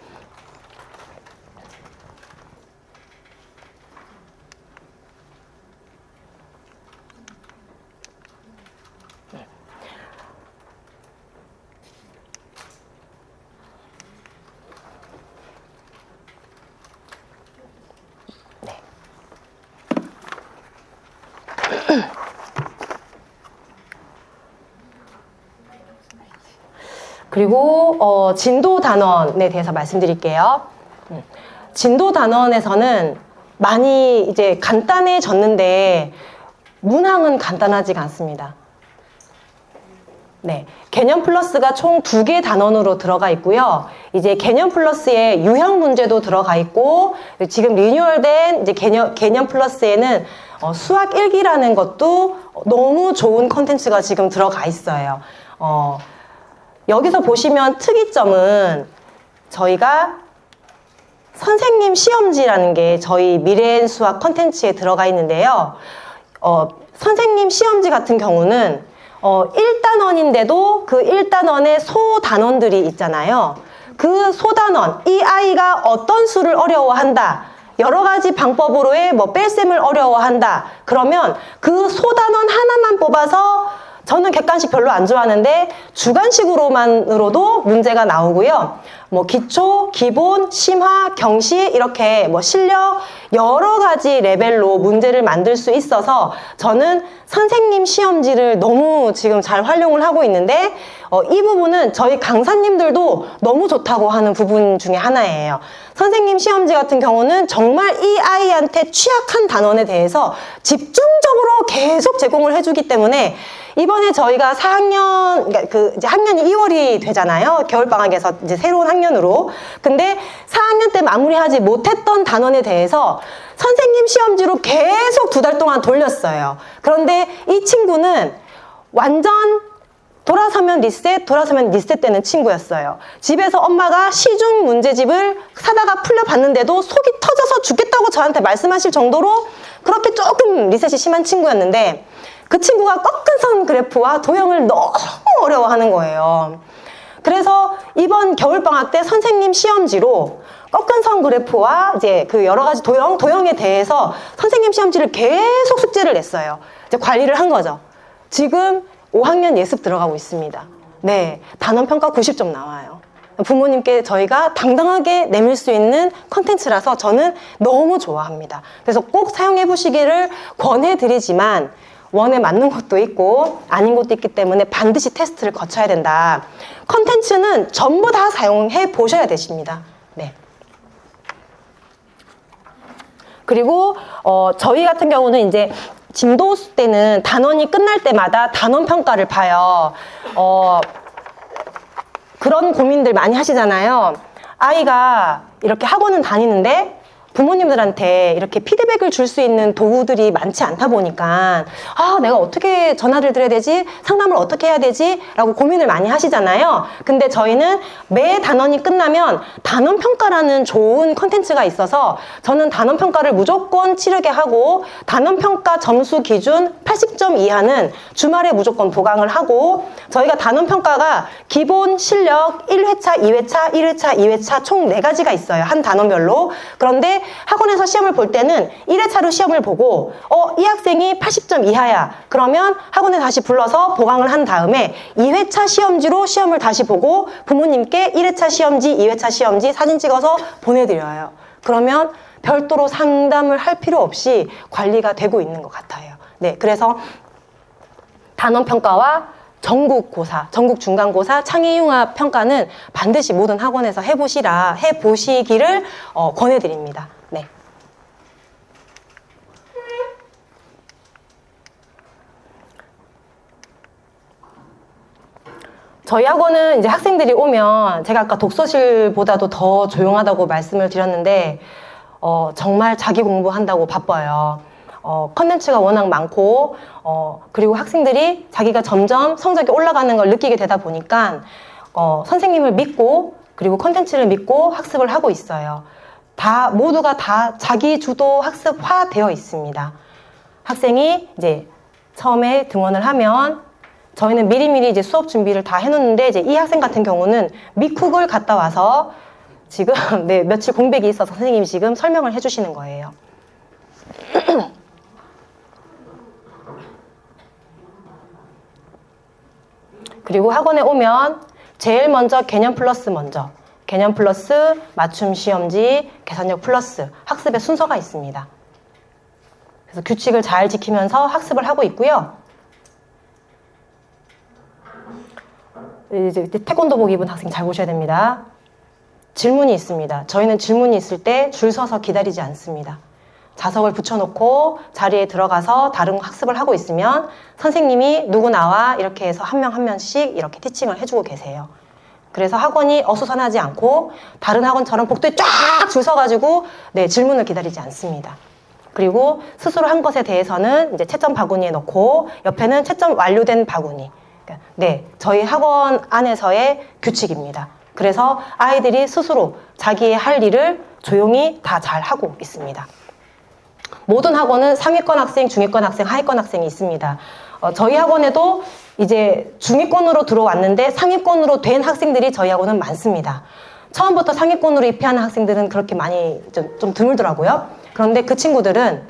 Speaker 1: 그리고 진도 단원에 대해서 말씀드릴게요. 진도 단원에서는 많이 이제 간단해졌는데 문항은 간단하지가 않습니다. 네, 개념 플러스가 총 2개 단원으로 들어가 있고요. 이제 개념 플러스에 유형 문제도 들어가 있고, 지금 리뉴얼된 이제 개념 플러스에는 수학 1기라는 것도 너무 좋은 컨텐츠가 지금 들어가 있어요. 여기서 보시면 특이점은 저희가 선생님 시험지라는 게 저희 미래엔 수학 컨텐츠에 들어가 있는데요. 선생님 시험지 같은 경우는 1단원인데도 그 1단원의 소단원들이 있잖아요. 그 소단원, 이 아이가 어떤 수를 어려워한다, 여러 가지 방법으로의 뺄셈을 어려워한다, 그러면 그 소단원 하나만 뽑아서, 저는 객관식 별로 안 좋아하는데 주관식으로만으로도 문제가 나오고요. 기초, 기본, 심화, 경시 이렇게 실력 여러 가지 레벨로 문제를 만들 수 있어서 저는 선생님 시험지를 너무 지금 잘 활용을 하고 있는데, 이 부분은 저희 강사님들도 너무 좋다고 하는 부분 중에 하나예요. 선생님 시험지 같은 경우는 정말 이 아이한테 취약한 단원에 대해서 집중적으로 계속 제공을 해주기 때문에, 이번에 저희가 4학년, 그러니까 이제 학년이 2월이 되잖아요. 겨울방학에서 이제 새로운 학년으로. 근데 4학년 때 마무리하지 못했던 단원에 대해서 선생님 시험지로 계속 2달 동안 돌렸어요. 그런데 이 친구는 완전 돌아서면 리셋 되는 친구였어요. 집에서 엄마가 시중 문제집을 사다가 풀려봤는데도 속이 터져서 죽겠다고 저한테 말씀하실 정도로 그렇게 조금 리셋이 심한 친구였는데, 그 친구가 꺾은선 그래프와 도형을 너무 어려워하는 거예요. 그래서 이번 겨울방학 때 선생님 시험지로 꺾은선 그래프와 이제 그 여러 가지 도형에 대해서 선생님 시험지를 계속 숙제를 냈어요. 이제 관리를 한 거죠. 지금 5학년 예습 들어가고 있습니다. 네, 단원평가 90점 나와요. 부모님께 저희가 당당하게 내밀 수 있는 컨텐츠라서 저는 너무 좋아합니다. 그래서 꼭 사용해 보시기를 권해드리지만, 원에 맞는 것도 있고 아닌 것도 있기 때문에 반드시 테스트를 거쳐야 된다. 컨텐츠는 전부 다 사용해 보셔야 되십니다. 네. 그리고 저희 같은 경우는 이제 진도 때는 단원이 끝날 때마다 단원 평가를 봐요. 그런 고민들 많이 하시잖아요. 아이가 이렇게 학원은 다니는데 부모님들한테 이렇게 피드백을 줄 수 있는 도구들이 많지 않다 보니까 내가 어떻게 전화를 드려야 되지? 상담을 어떻게 해야 되지? 라고 고민을 많이 하시잖아요. 근데 저희는 매 단원이 끝나면 단원평가라는 좋은 컨텐츠가 있어서 저는 단원평가를 무조건 치르게 하고, 단원평가 점수 기준 80점 이하는 주말에 무조건 보강을 하고, 저희가 단원평가가 기본, 실력, 1회차, 2회차, 1회차, 2회차 총 4가지가 있어요. 한 단원별로. 그런데 학원에서 시험을 볼 때는 1회차로 시험을 보고 이 학생이 80점 이하야. 그러면 학원에 다시 불러서 보강을 한 다음에 2회차 시험지로 시험을 다시 보고 부모님께 1회차 시험지, 2회차 시험지 사진 찍어서 보내드려요. 그러면 별도로 상담을 할 필요 없이 관리가 되고 있는 것 같아요. 네, 그래서 단원평가와 전국고사, 전국중간고사, 창의융합 평가는 반드시 모든 학원에서 해보시기를 권해드립니다. 네. 저희 학원은 이제 학생들이 오면 제가 아까 독서실보다도 더 조용하다고 말씀을 드렸는데 정말 자기 공부한다고 바빠요. 컨텐츠가 워낙 많고 그리고 학생들이 자기가 점점 성적이 올라가는 걸 느끼게 되다 보니까 선생님을 믿고 그리고 컨텐츠를 믿고 학습을 하고 있어요. 모두가 다 자기 주도 학습화 되어 있습니다. 학생이 이제 처음에 등원을 하면 저희는 미리미리 이제 수업 준비를 다 해놓는데 이제 이 학생 같은 경우는 미쿡을 갔다 와서 지금 네, 며칠 공백이 있어서 선생님이 지금 설명을 해주시는 거예요. 그리고 학원에 오면 제일 먼저 개념 플러스 개념 플러스 맞춤 시험지, 계산력 플러스 학습의 순서가 있습니다. 그래서 규칙을 잘 지키면서 학습을 하고 있고요. 이제 태권도복 입은 학생 잘 보셔야 됩니다. 질문이 있습니다. 저희는 질문이 있을 때 줄 서서 기다리지 않습니다. 자석을 붙여놓고 자리에 들어가서 다른 학습을 하고 있으면 선생님이 누구 나와 이렇게 해서 한 명 한 명씩 이렇게 티칭을 해주고 계세요. 그래서 학원이 어수선하지 않고 다른 학원처럼 복도에 쫙 줄 서가지고 네, 질문을 기다리지 않습니다. 그리고 스스로 한 것에 대해서는 이제 채점 바구니에 넣고 옆에는 채점 완료된 바구니. 네, 저희 학원 안에서의 규칙입니다. 그래서 아이들이 스스로 자기의 할 일을 조용히 다 잘 하고 있습니다. 모든 학원은 상위권 학생, 중위권 학생, 하위권 학생이 있습니다. 저희 학원에도 이제 중위권으로 들어왔는데 상위권으로 된 학생들이 저희 학원은 많습니다. 처음부터 상위권으로 입회하는 학생들은 그렇게 많이 좀 드물더라고요. 그런데 그 친구들은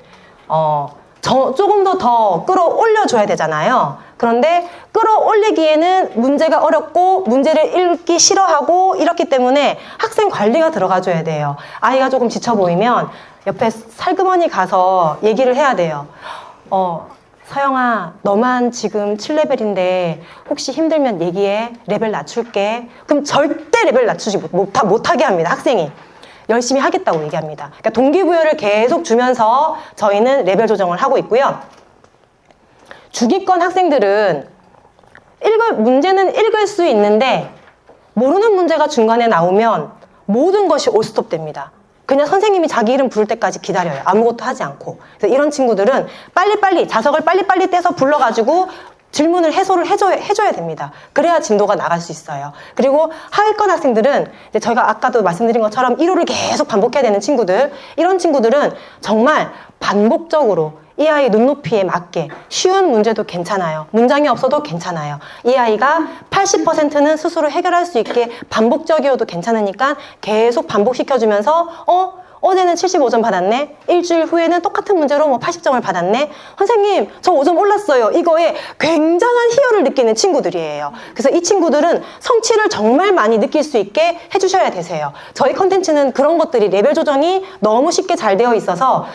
Speaker 1: 조금 더 끌어올려줘야 되잖아요. 그런데 끌어올리기에는 문제가 어렵고 문제를 읽기 싫어하고 이렇기 때문에 학생 관리가 들어가줘야 돼요. 아이가 조금 지쳐 보이면 옆에 살그머니 가서 얘기를 해야 돼요. 서영아, 너만 지금 7레벨인데 혹시 힘들면 얘기해. 레벨 낮출게. 그럼 절대 레벨 낮추지 못하게 합니다. 학생이. 열심히 하겠다고 얘기합니다. 그러니까 동기부여를 계속 주면서 저희는 레벨 조정을 하고 있고요. 중위권 학생들은 문제는 읽을 수 있는데 모르는 문제가 중간에 나오면 모든 것이 올스톱됩니다. 그냥 선생님이 자기 이름 부를 때까지 기다려요. 아무것도 하지 않고. 그래서 이런 친구들은 빨리빨리 자석을 빨리빨리 떼서 불러가지고 질문을 해소를 해줘야 됩니다. 그래야 진도가 나갈 수 있어요. 그리고 하위권 학생들은 이제 저희가 아까도 말씀드린 것처럼 1호를 계속 반복해야 되는 친구들, 이런 친구들은 정말 반복적으로 이 아이 눈높이에 맞게 쉬운 문제도 괜찮아요. 문장이 없어도 괜찮아요. 이 아이가 80%는 스스로 해결할 수 있게 반복적이어도 괜찮으니까 계속 반복시켜주면서 어제는 75점 받았네. 일주일 후에는 똑같은 문제로 80점을 받았네. 선생님, 저 5점 올랐어요. 이거에 굉장한 희열을 느끼는 친구들이에요. 그래서 이 친구들은 성취를 정말 많이 느낄 수 있게 해주셔야 되세요. 저희 컨텐츠는 그런 것들이 레벨 조정이 너무 쉽게 잘 되어 있어서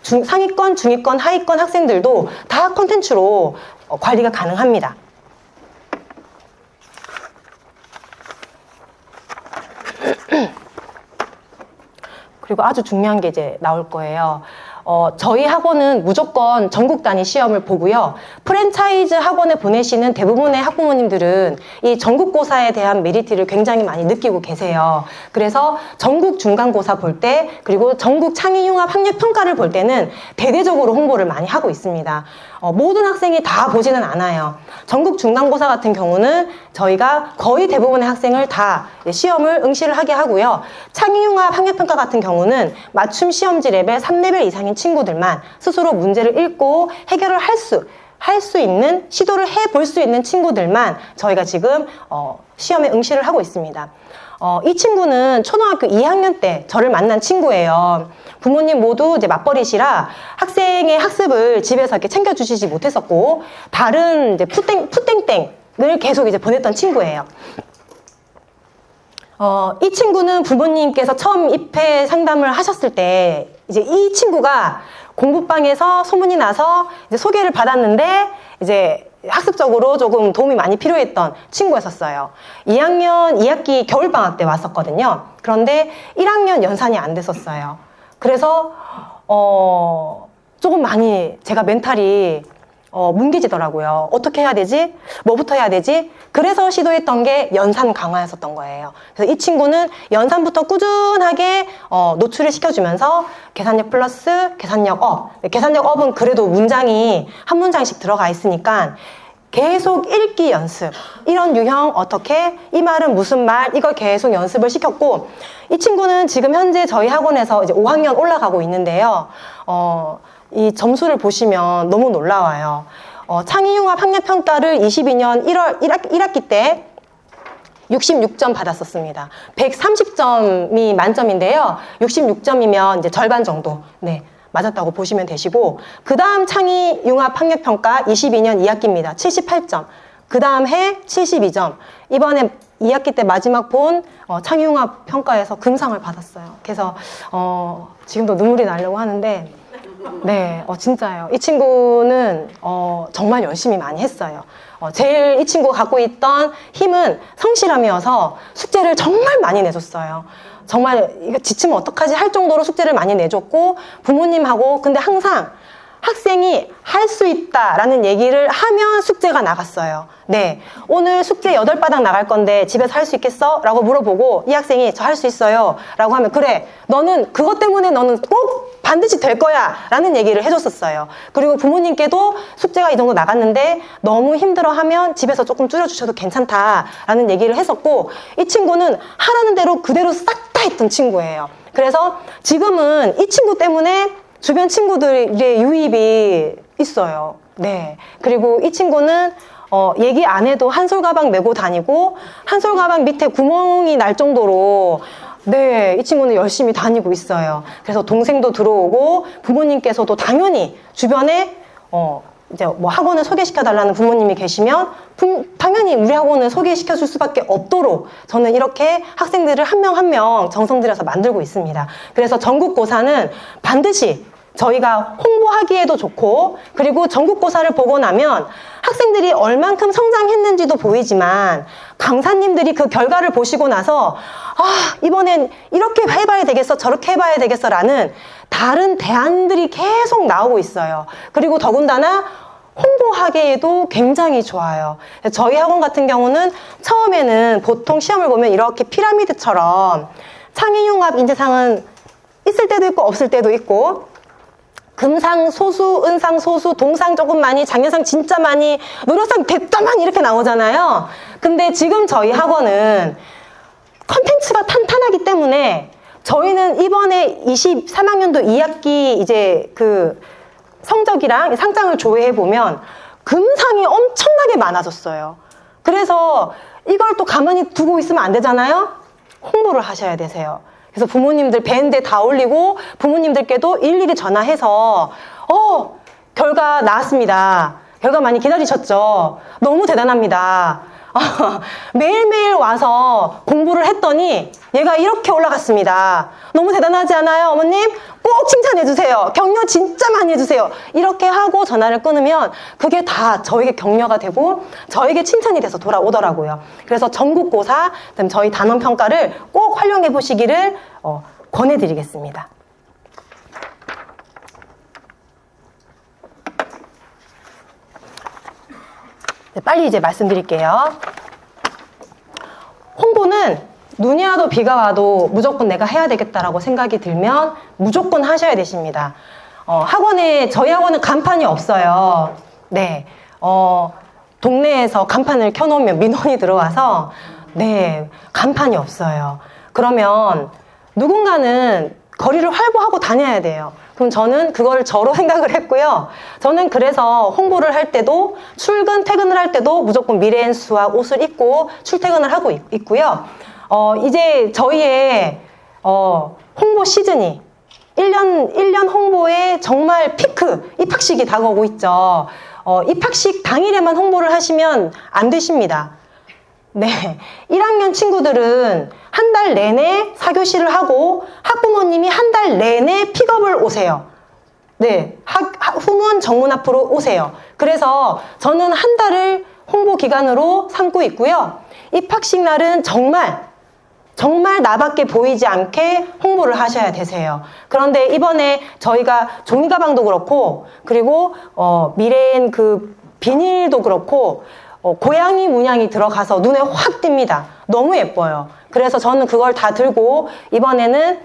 Speaker 1: 상위권, 중위권, 하위권 학생들도 다 컨텐츠로 관리가 가능합니다. 그리고 아주 중요한 게 이제 나올 거예요. 저희 학원은 무조건 전국 단위 시험을 보고요. 프랜차이즈 학원에 보내시는 대부분의 학부모님들은 이 전국고사에 대한 메리트를 굉장히 많이 느끼고 계세요. 그래서 전국 중간고사 볼 때, 그리고 전국 창의융합 학력평가를 볼 때는 대대적으로 홍보를 많이 하고 있습니다. 모든 학생이 다 보지는 않아요. 전국 중간고사 같은 경우는 저희가 거의 대부분의 학생을 다 시험을 응시를 하게 하고요. 창의융합 학력평가 같은 경우는 맞춤 시험지 레벨 3레벨 이상인 친구들만 스스로 문제를 읽고 해결을 할 수 있는, 시도를 해볼 수 있는 친구들만 저희가 지금 시험에 응시를 하고 있습니다. 이 친구는 초등학교 2학년 때 저를 만난 친구예요. 부모님 모두 이제 맞벌이시라 학생의 학습을 집에서 이렇게 챙겨주시지 못했었고, 다른 이제 푸땡땡을 계속 이제 보냈던 친구예요. 이 친구는 부모님께서 처음 입회 상담을 하셨을 때, 이제 이 친구가 공부방에서 소문이 나서 이제 소개를 받았는데, 이제 학습적으로 조금 도움이 많이 필요했던 친구였었어요. 2학년 2학기 겨울방학 때 왔었거든요. 그런데 1학년 연산이 안 됐었어요. 그래서 조금 많이 제가 멘탈이 뭉개지더라고요. 어떻게 해야 되지? 뭐부터 해야 되지? 그래서 시도했던 게 연산 강화였었던 거예요. 그래서 이 친구는 연산부터 꾸준하게 노출을 시켜주면서 계산력 플러스 계산력 업. 계산력 업은 그래도 문장이 한 문장씩 들어가 있으니까 계속 읽기 연습. 이런 유형 어떻게? 이 말은 무슨 말? 이걸 계속 연습을 시켰고, 이 친구는 지금 현재 저희 학원에서 이제 5학년 올라가고 있는데요. 이 점수를 보시면 너무 놀라워요. 창의융합 학력평가를 22년 1학기 때 66점 받았었습니다. 130점이 만점인데요. 66점이면 이제 절반 정도. 네. 맞았다고 보시면 되시고, 그 다음 창의융합 학력평가 22년 2학기입니다. 78점. 그 다음 해 72점. 이번에 2학기 때 마지막 본 창의융합 평가에서 금상을 받았어요. 그래서 지금도 눈물이 나려고 하는데, 네, 진짜예요. 이 친구는 정말 열심히 많이 했어요. 제일 이 친구가 갖고 있던 힘은 성실함이어서 숙제를 정말 많이 내줬어요. 정말 이거 지치면 어떡하지 할 정도로 숙제를 많이 내줬고, 부모님하고 근데 항상 학생이 할 수 있다라는 얘기를 하면 숙제가 나갔어요. 네, 오늘 숙제 8바닥 나갈 건데 집에서 할 수 있겠어? 라고 물어보고, 이 학생이 저 할 수 있어요 라고 하면, 그래, 너는 그것 때문에 너는 꼭 반드시 될 거야 라는 얘기를 해줬었어요. 그리고 부모님께도 숙제가 이 정도 나갔는데 너무 힘들어하면 집에서 조금 줄여주셔도 괜찮다라는 얘기를 했었고, 이 친구는 하라는 대로 그대로 싹 다 했던 친구예요. 그래서 지금은 이 친구 때문에 주변 친구들의 유입이 있어요. 네. 그리고 이 친구는 얘기 안 해도 한솔 가방 메고 다니고, 한솔 가방 밑에 구멍이 날 정도로, 네, 이 친구는 열심히 다니고 있어요. 그래서 동생도 들어오고, 부모님께서도 당연히 주변에 이제 뭐 학원을 소개시켜달라는 부모님이 계시면 당연히 우리 학원을 소개시켜 줄 수밖에 없도록 저는 이렇게 학생들을 한 명 한 명 정성 들여서 만들고 있습니다. 그래서 전국고사는 반드시 저희가 홍보하기에도 좋고, 그리고 전국고사를 보고 나면 학생들이 얼만큼 성장했는지도 보이지만, 강사님들이 그 결과를 보시고 나서 이번엔 이렇게 해봐야 되겠어, 저렇게 해봐야 되겠어 라는 다른 대안들이 계속 나오고 있어요. 그리고 더군다나 홍보하기에도 굉장히 좋아요. 저희 학원 같은 경우는 처음에는 보통 시험을 보면 이렇게 피라미드처럼 창의융합 인재상은 있을 때도 있고 없을 때도 있고, 금상 소수, 은상 소수, 동상 조금 많이, 장려상 진짜 많이, 노력상 대짜 많이 이렇게 나오잖아요. 근데 지금 저희 학원은 컨텐츠가 탄탄하기 때문에 저희는 이번에 23학년도 2학기 이제 그 성적이랑 상장을 조회해 보면 금상이 엄청나게 많아졌어요. 그래서 이걸 또 가만히 두고 있으면 안 되잖아요. 홍보를 하셔야 되세요. 그래서 부모님들 밴드에 다 올리고, 부모님들께도 일일이 전화해서 결과 나왔습니다. 결과 많이 기다리셨죠? 너무 대단합니다. 매일매일 와서 공부를 했더니 얘가 이렇게 올라갔습니다. 너무 대단하지 않아요, 어머님? 꼭 칭찬해주세요. 격려 진짜 많이 해주세요. 이렇게 하고 전화를 끊으면 그게 다 저에게 격려가 되고 저에게 칭찬이 돼서 돌아오더라고요. 그래서 전국고사, 그다음에 저희 단원평가를 꼭 활용해 보시기를 권해드리겠습니다. 네, 빨리 이제 말씀드릴게요. 홍보는 눈이 와도 비가 와도 무조건 내가 해야 되겠다라고 생각이 들면 무조건 하셔야 되십니다. 저희 학원은 간판이 없어요. 네. 동네에서 간판을 켜놓으면 민원이 들어와서, 네, 간판이 없어요. 그러면 누군가는 거리를 활보하고 다녀야 돼요. 그럼 저는 그걸 저로 생각을 했고요. 저는 그래서 홍보를 할 때도, 출근, 퇴근을 할 때도 무조건 미래앤수학 옷을 입고 출퇴근을 하고 있고요. 이제 저희의 홍보 시즌이 1년 홍보의 정말 피크, 입학식이 다가오고 있죠. 입학식 당일에만 홍보를 하시면 안 되십니다. 네, 1학년 친구들은 한 달 내내 4교시를 하고 학부모님이 한 달 내내 픽업을 오세요. 네, 후문 정문 앞으로 오세요. 그래서 저는 한 달을 홍보 기간으로 삼고 있고요. 입학식 날은 정말 나밖에 보이지 않게 홍보를 하셔야 되세요. 그런데 이번에 저희가 종이 가방도 그렇고, 그리고 미래엔 그 비닐도 그렇고, 고양이 문양이 들어가서 눈에 확 띕니다. 너무 예뻐요. 그래서 저는 그걸 다 들고 이번에는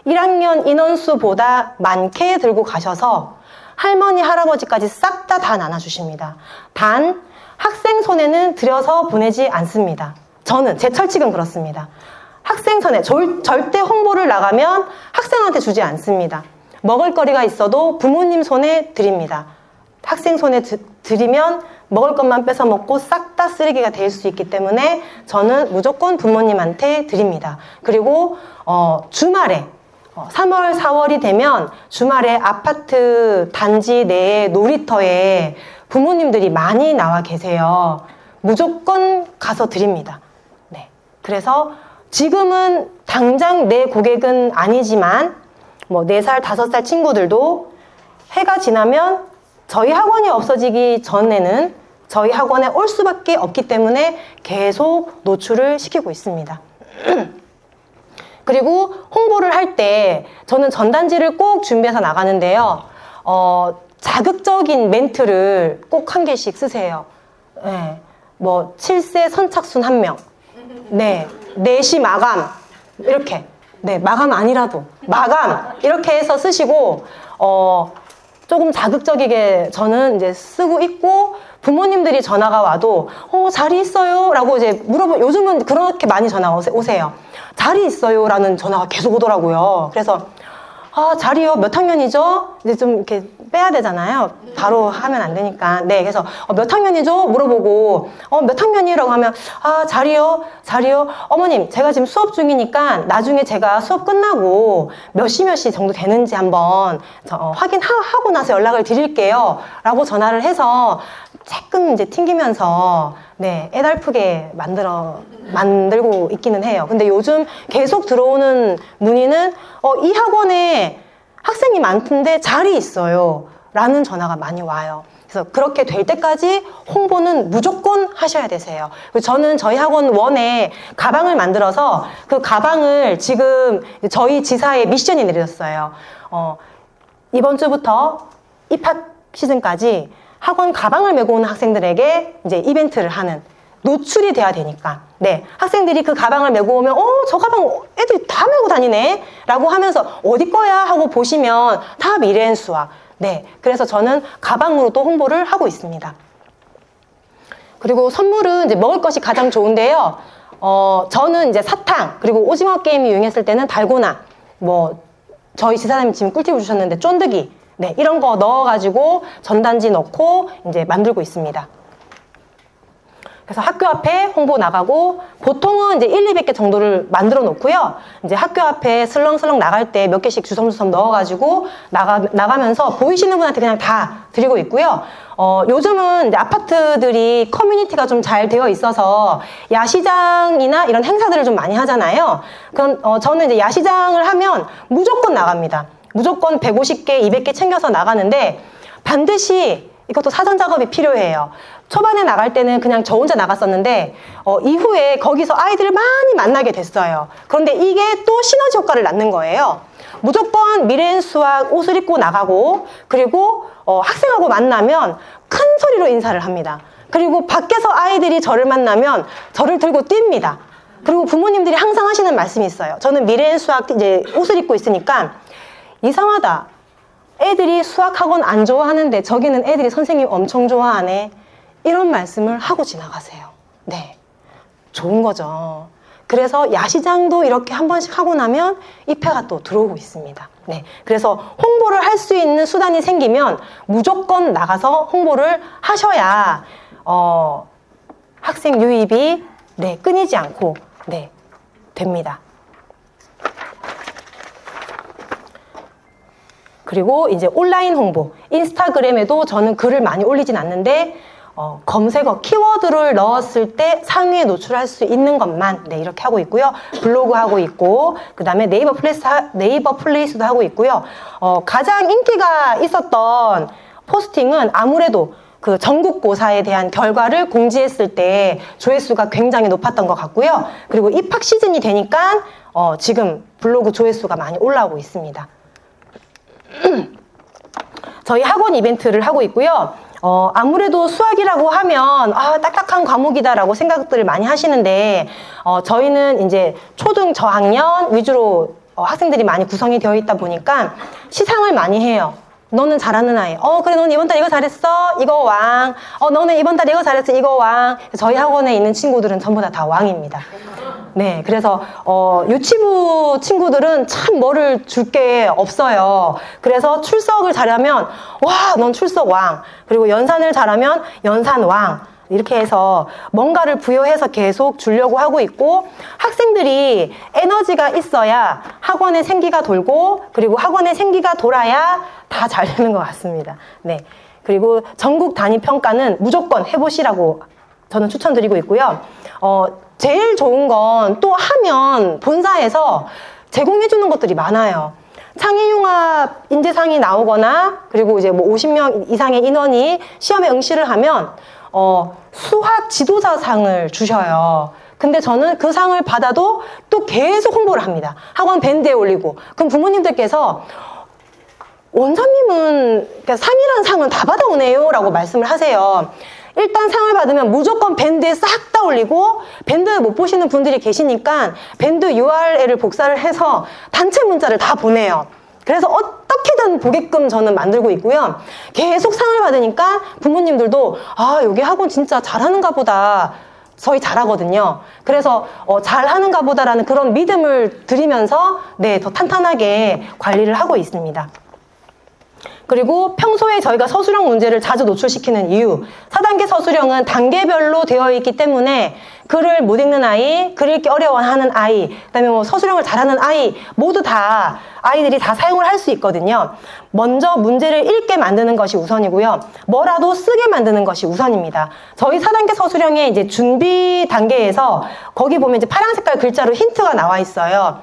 Speaker 1: 1학년 인원수보다 많게 들고 가셔서 할머니, 할아버지까지 싹 다 나눠주십니다. 단 학생 손에는 들여서 보내지 않습니다. 저는 제 철칙은 그렇습니다. 학생 손에 절대 홍보를 나가면 학생한테 주지 않습니다. 먹을거리가 있어도 부모님 손에 드립니다. 학생 손에 드리면 먹을 것만 뺏어 먹고 싹 다 쓰레기가 될 수 있기 때문에 저는 무조건 부모님한테 드립니다. 그리고 주말에 3월, 4월이 되면 주말에 아파트 단지 내에 놀이터에 부모님들이 많이 나와 계세요. 무조건 가서 드립니다. 네. 그래서 지금은 당장 내 고객은 아니지만 뭐 4살, 5살 친구들도 해가 지나면 저희 학원이 없어지기 전에는 저희 학원에 올 수밖에 없기 때문에 계속 노출을 시키고 있습니다. 그리고 홍보를 할 때 저는 전단지를 꼭 준비해서 나가는데요. 자극적인 멘트를 꼭 한 개씩 쓰세요. 네. 뭐 7세 선착순 1명, 네, 4시 마감 이렇게, 네, 마감 아니라도 마감 이렇게 해서 쓰시고 조금 자극적이게 저는 이제 쓰고 있고 부모님들이 전화가 와도 자리 있어요? 라고 이제 요즘은 그렇게 많이 전화가 오세요. 자리 있어요? 라는 전화가 계속 오더라고요. 그래서 자리요? 몇 학년이죠? 이제 좀 이렇게 빼야 되잖아요. 바로 하면 안 되니까. 네, 그래서 몇 학년이죠? 물어보고 몇 학년이라고 하면 자리요? 어머님, 제가 지금 수업 중이니까 나중에 제가 수업 끝나고 몇 시 정도 되는지 한번 확인하고 나서 연락을 드릴게요. 라고 전화를 해서 조금 이제 튕기면서 네, 애달프게 만들고 있기는 해요. 근데 요즘 계속 들어오는 문의는 이 학원에 학생이 많던데 자리 있어요. 라는 전화가 많이 와요. 그래서 그렇게 될 때까지 홍보는 무조건 하셔야 되세요. 저는 저희 학원 원에 가방을 만들어서 그 가방을 지금 저희 지사에 미션이 내려졌어요. 이번 주부터 입학 시즌까지 학원 가방을 메고 오는 학생들에게 이제 이벤트를 하는, 노출이 돼야 되니까. 네. 학생들이 그 가방을 메고 오면, 저 가방 애들이 다 메고 다니네? 라고 하면서 어디 거야? 하고 보시면 다 미래엔 수학. 네. 그래서 저는 가방으로 또 홍보를 하고 있습니다. 그리고 선물은 이제 먹을 것이 가장 좋은데요. 저는 이제 사탕, 그리고 오징어 게임이 유행했을 때는 달고나, 저희 지사장님 지금 꿀팁을 주셨는데 쫀득이, 네, 이런 거 넣어가지고 전단지 넣고 이제 만들고 있습니다. 그래서 학교 앞에 홍보 나가고 보통은 이제 1, 200개 정도를 만들어 놓고요. 이제 학교 앞에 슬렁슬렁 나갈 때 몇 개씩 주섬주섬 넣어가지고 나가면서 보이시는 분한테 그냥 다 드리고 있고요. 요즘은 이제 아파트들이 커뮤니티가 좀 잘 되어 있어서 야시장이나 이런 행사들을 좀 많이 하잖아요. 그럼 저는 이제 야시장을 하면 무조건 나갑니다. 무조건 150개, 200개 챙겨서 나가는데 반드시 이것도 사전 작업이 필요해요. 초반에 나갈 때는 그냥 저 혼자 나갔었는데 이후에 거기서 아이들을 많이 만나게 됐어요. 그런데 이게 또 시너지 효과를 낳는 거예요. 무조건 미래엔 수학 옷을 입고 나가고 그리고 학생하고 만나면 큰 소리로 인사를 합니다. 그리고 밖에서 아이들이 저를 만나면 저를 들고 뜁니다. 그리고 부모님들이 항상 하시는 말씀이 있어요. 저는 미래엔 수학 이제 옷을 입고 있으니까 이상하다. 애들이 수학학원 안 좋아하는데 저기는 애들이 선생님 엄청 좋아하네. 이런 말씀을 하고 지나가세요. 네. 좋은 거죠. 그래서 야시장도 이렇게 한 번씩 하고 나면 입회가 또 들어오고 있습니다. 네. 그래서 홍보를 할 수 있는 수단이 생기면 무조건 나가서 홍보를 하셔야, 학생 유입이, 네, 끊이지 않고, 네, 됩니다. 그리고 이제 온라인 홍보, 인스타그램에도 저는 글을 많이 올리진 않는데 검색어, 키워드를 넣었을 때 상위에 노출할 수 있는 것만 네, 이렇게 하고 있고요. 블로그 하고 있고 그 다음에 네이버 플레이스도 하고 있고요. 가장 인기가 있었던 포스팅은 아무래도 그 전국고사에 대한 결과를 공지했을 때 조회수가 굉장히 높았던 것 같고요. 그리고 입학 시즌이 되니까 지금 블로그 조회수가 많이 올라오고 있습니다. 저희 학원 이벤트를 하고 있고요. 아무래도 수학이라고 하면 딱딱한 과목이다라고 생각들을 많이 하시는데 저희는 이제 초등 저학년 위주로 학생들이 많이 구성이 되어 있다 보니까 시상을 많이 해요. 너는 잘하는 아이. 그래, 너는 이번 달 이거 잘했어? 이거 왕. 너는 이번 달 이거 잘했어? 이거 왕. 저희 학원에 있는 친구들은 전부 다 왕입니다. 네, 그래서 유치부 친구들은 참 뭐를 줄 게 없어요. 그래서 출석을 잘하면 와, 넌 출석 왕. 그리고 연산을 잘하면 연산 왕. 이렇게 해서 뭔가를 부여해서 계속 주려고 하고 있고, 학생들이 에너지가 있어야 학원에 생기가 돌고, 그리고 학원에 생기가 돌아야 다 잘 되는 것 같습니다. 네. 그리고 전국 단위 평가는 무조건 해보시라고 저는 추천드리고 있고요. 제일 좋은 건 또 하면 본사에서 제공해주는 것들이 많아요. 창의융합 인재상이 나오거나, 그리고 이제 뭐 50명 이상의 인원이 시험에 응시를 하면 수학 지도사상을 주셔요. 근데 저는 그 상을 받아도 또 계속 홍보를 합니다. 학원 밴드에 올리고. 그럼 부모님들께서 원장님은 상이란 상은 다 받아오네요 라고 말씀을 하세요. 일단 상을 받으면 무조건 밴드에 싹 다 올리고, 밴드 못 보시는 분들이 계시니까 밴드 URL을 복사를 해서 단체 문자를 다 보내요. 그래서 어떻게든 보게끔 저는 만들고 있고요. 계속 상을 받으니까 부모님들도 여기 학원 진짜 잘하는가 보다. 저희 잘하거든요. 그래서 잘하는가 보다라는 그런 믿음을 드리면서 네, 더 탄탄하게 관리를 하고 있습니다. 그리고 평소에 저희가 서술형 문제를 자주 노출시키는 이유, 4단계 서술형은 단계별로 되어 있기 때문에 글을 못 읽는 아이, 글 읽기 어려워하는 아이, 그다음에 뭐 서술형을 잘하는 아이 모두 다 아이들이 다 사용을 할 수 있거든요. 먼저 문제를 읽게 만드는 것이 우선이고요. 뭐라도 쓰게 만드는 것이 우선입니다. 저희 4단계 서술형의 이제 준비 단계에서 거기 보면 이제 파란 색깔 글자로 힌트가 나와 있어요.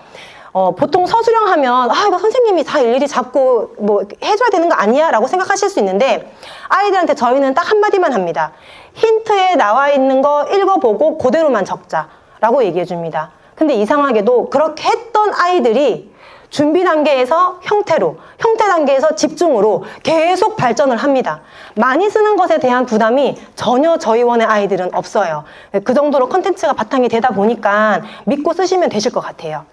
Speaker 1: 보통 서술형 하면 이거 선생님이 다 일일이 잡고 뭐 해줘야 되는 거 아니야? 라고 생각하실 수 있는데, 아이들한테 저희는 딱 한마디만 합니다. 힌트에 나와 있는 거 읽어보고 그대로만 적자 라고 얘기해 줍니다. 근데 이상하게도 그렇게 했던 아이들이 준비 단계에서 형태로, 형태 단계에서 집중으로 계속 발전을 합니다. 많이 쓰는 것에 대한 부담이 전혀 저희 원의 아이들은 없어요. 그 정도로 컨텐츠가 바탕이 되다 보니까 믿고 쓰시면 되실 것 같아요.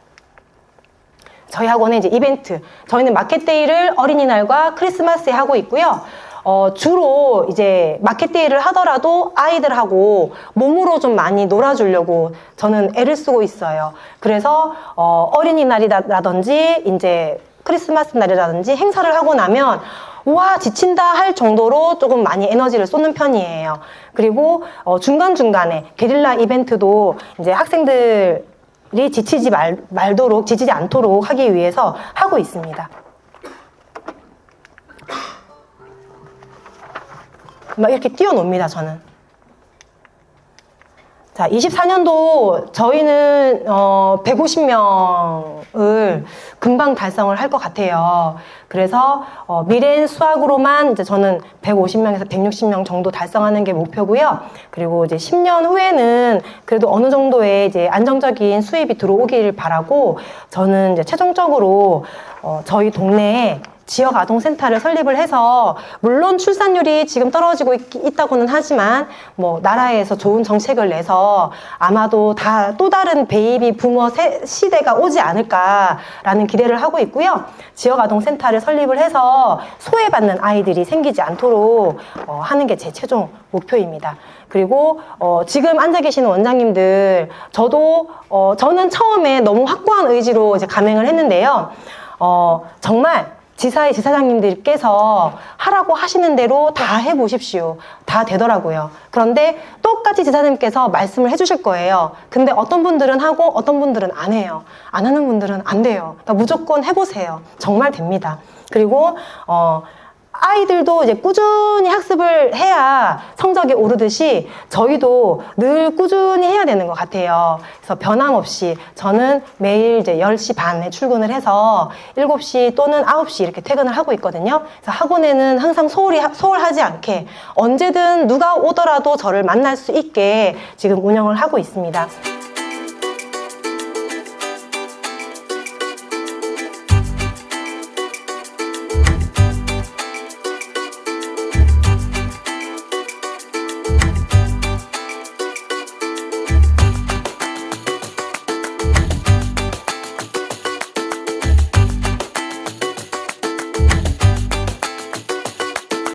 Speaker 1: 저희 학원의 이제 이벤트, 저희는 마켓데이를 어린이날과 크리스마스에 하고 있고요. 주로 이제 마켓데이를 하더라도 아이들하고 몸으로 좀 많이 놀아주려고 저는 애를 쓰고 있어요. 그래서 어린이날이라든지 이제 크리스마스 날이라든지 행사를 하고 나면 와, 지친다 할 정도로 조금 많이 에너지를 쏟는 편이에요. 그리고 중간중간에 게릴라 이벤트도 이제 학생들 이 지치지 말도록, 지치지 않도록 하기 위해서 하고 있습니다. 막 이렇게 띄워놓습니다, 저는. 자, 24년도 저희는 150명을 금방 달성을 할 것 같아요. 그래서 미래엔 수학으로만 이제 저는 150명에서 160명 정도 달성하는 게 목표고요. 그리고 이제 10년 후에는 그래도 어느 정도의 이제 안정적인 수입이 들어오길 바라고, 저는 이제 최종적으로 저희 동네에 지역 아동센터를 설립을 해서, 물론 출산율이 지금 떨어지고 있다고는 하지만 뭐 나라에서 좋은 정책을 내서 아마도 또 다른 베이비 부머 시대가 오지 않을까라는 기대를 하고 있고요. 지역 아동센터를 설립을 해서 소외받는 아이들이 생기지 않도록 하는 게 제 최종 목표입니다. 그리고 지금 앉아 계시는 원장님들, 저는 처음에 너무 확고한 의지로 이제 감행을 했는데요. 정말 지사장님들께서 하라고 하시는 대로 다 해보십시오. 다 되더라고요. 그런데 똑같이 지사님께서 말씀을 해주실 거예요. 근데 어떤 분들은 하고 어떤 분들은 안 해요. 안 하는 분들은 안 돼요. 그러니까 무조건 해보세요. 정말 됩니다. 그리고 아이들도 이제 꾸준히 학습을 해야 성적이 오르듯이 저희도 늘 꾸준히 해야 되는 것 같아요. 그래서 변함없이 저는 매일 이제 10시 반에 출근을 해서 7시 또는 9시 이렇게 퇴근을 하고 있거든요. 그래서 학원에는 항상 소홀하지 않게 언제든 누가 오더라도 저를 만날 수 있게 지금 운영을 하고 있습니다.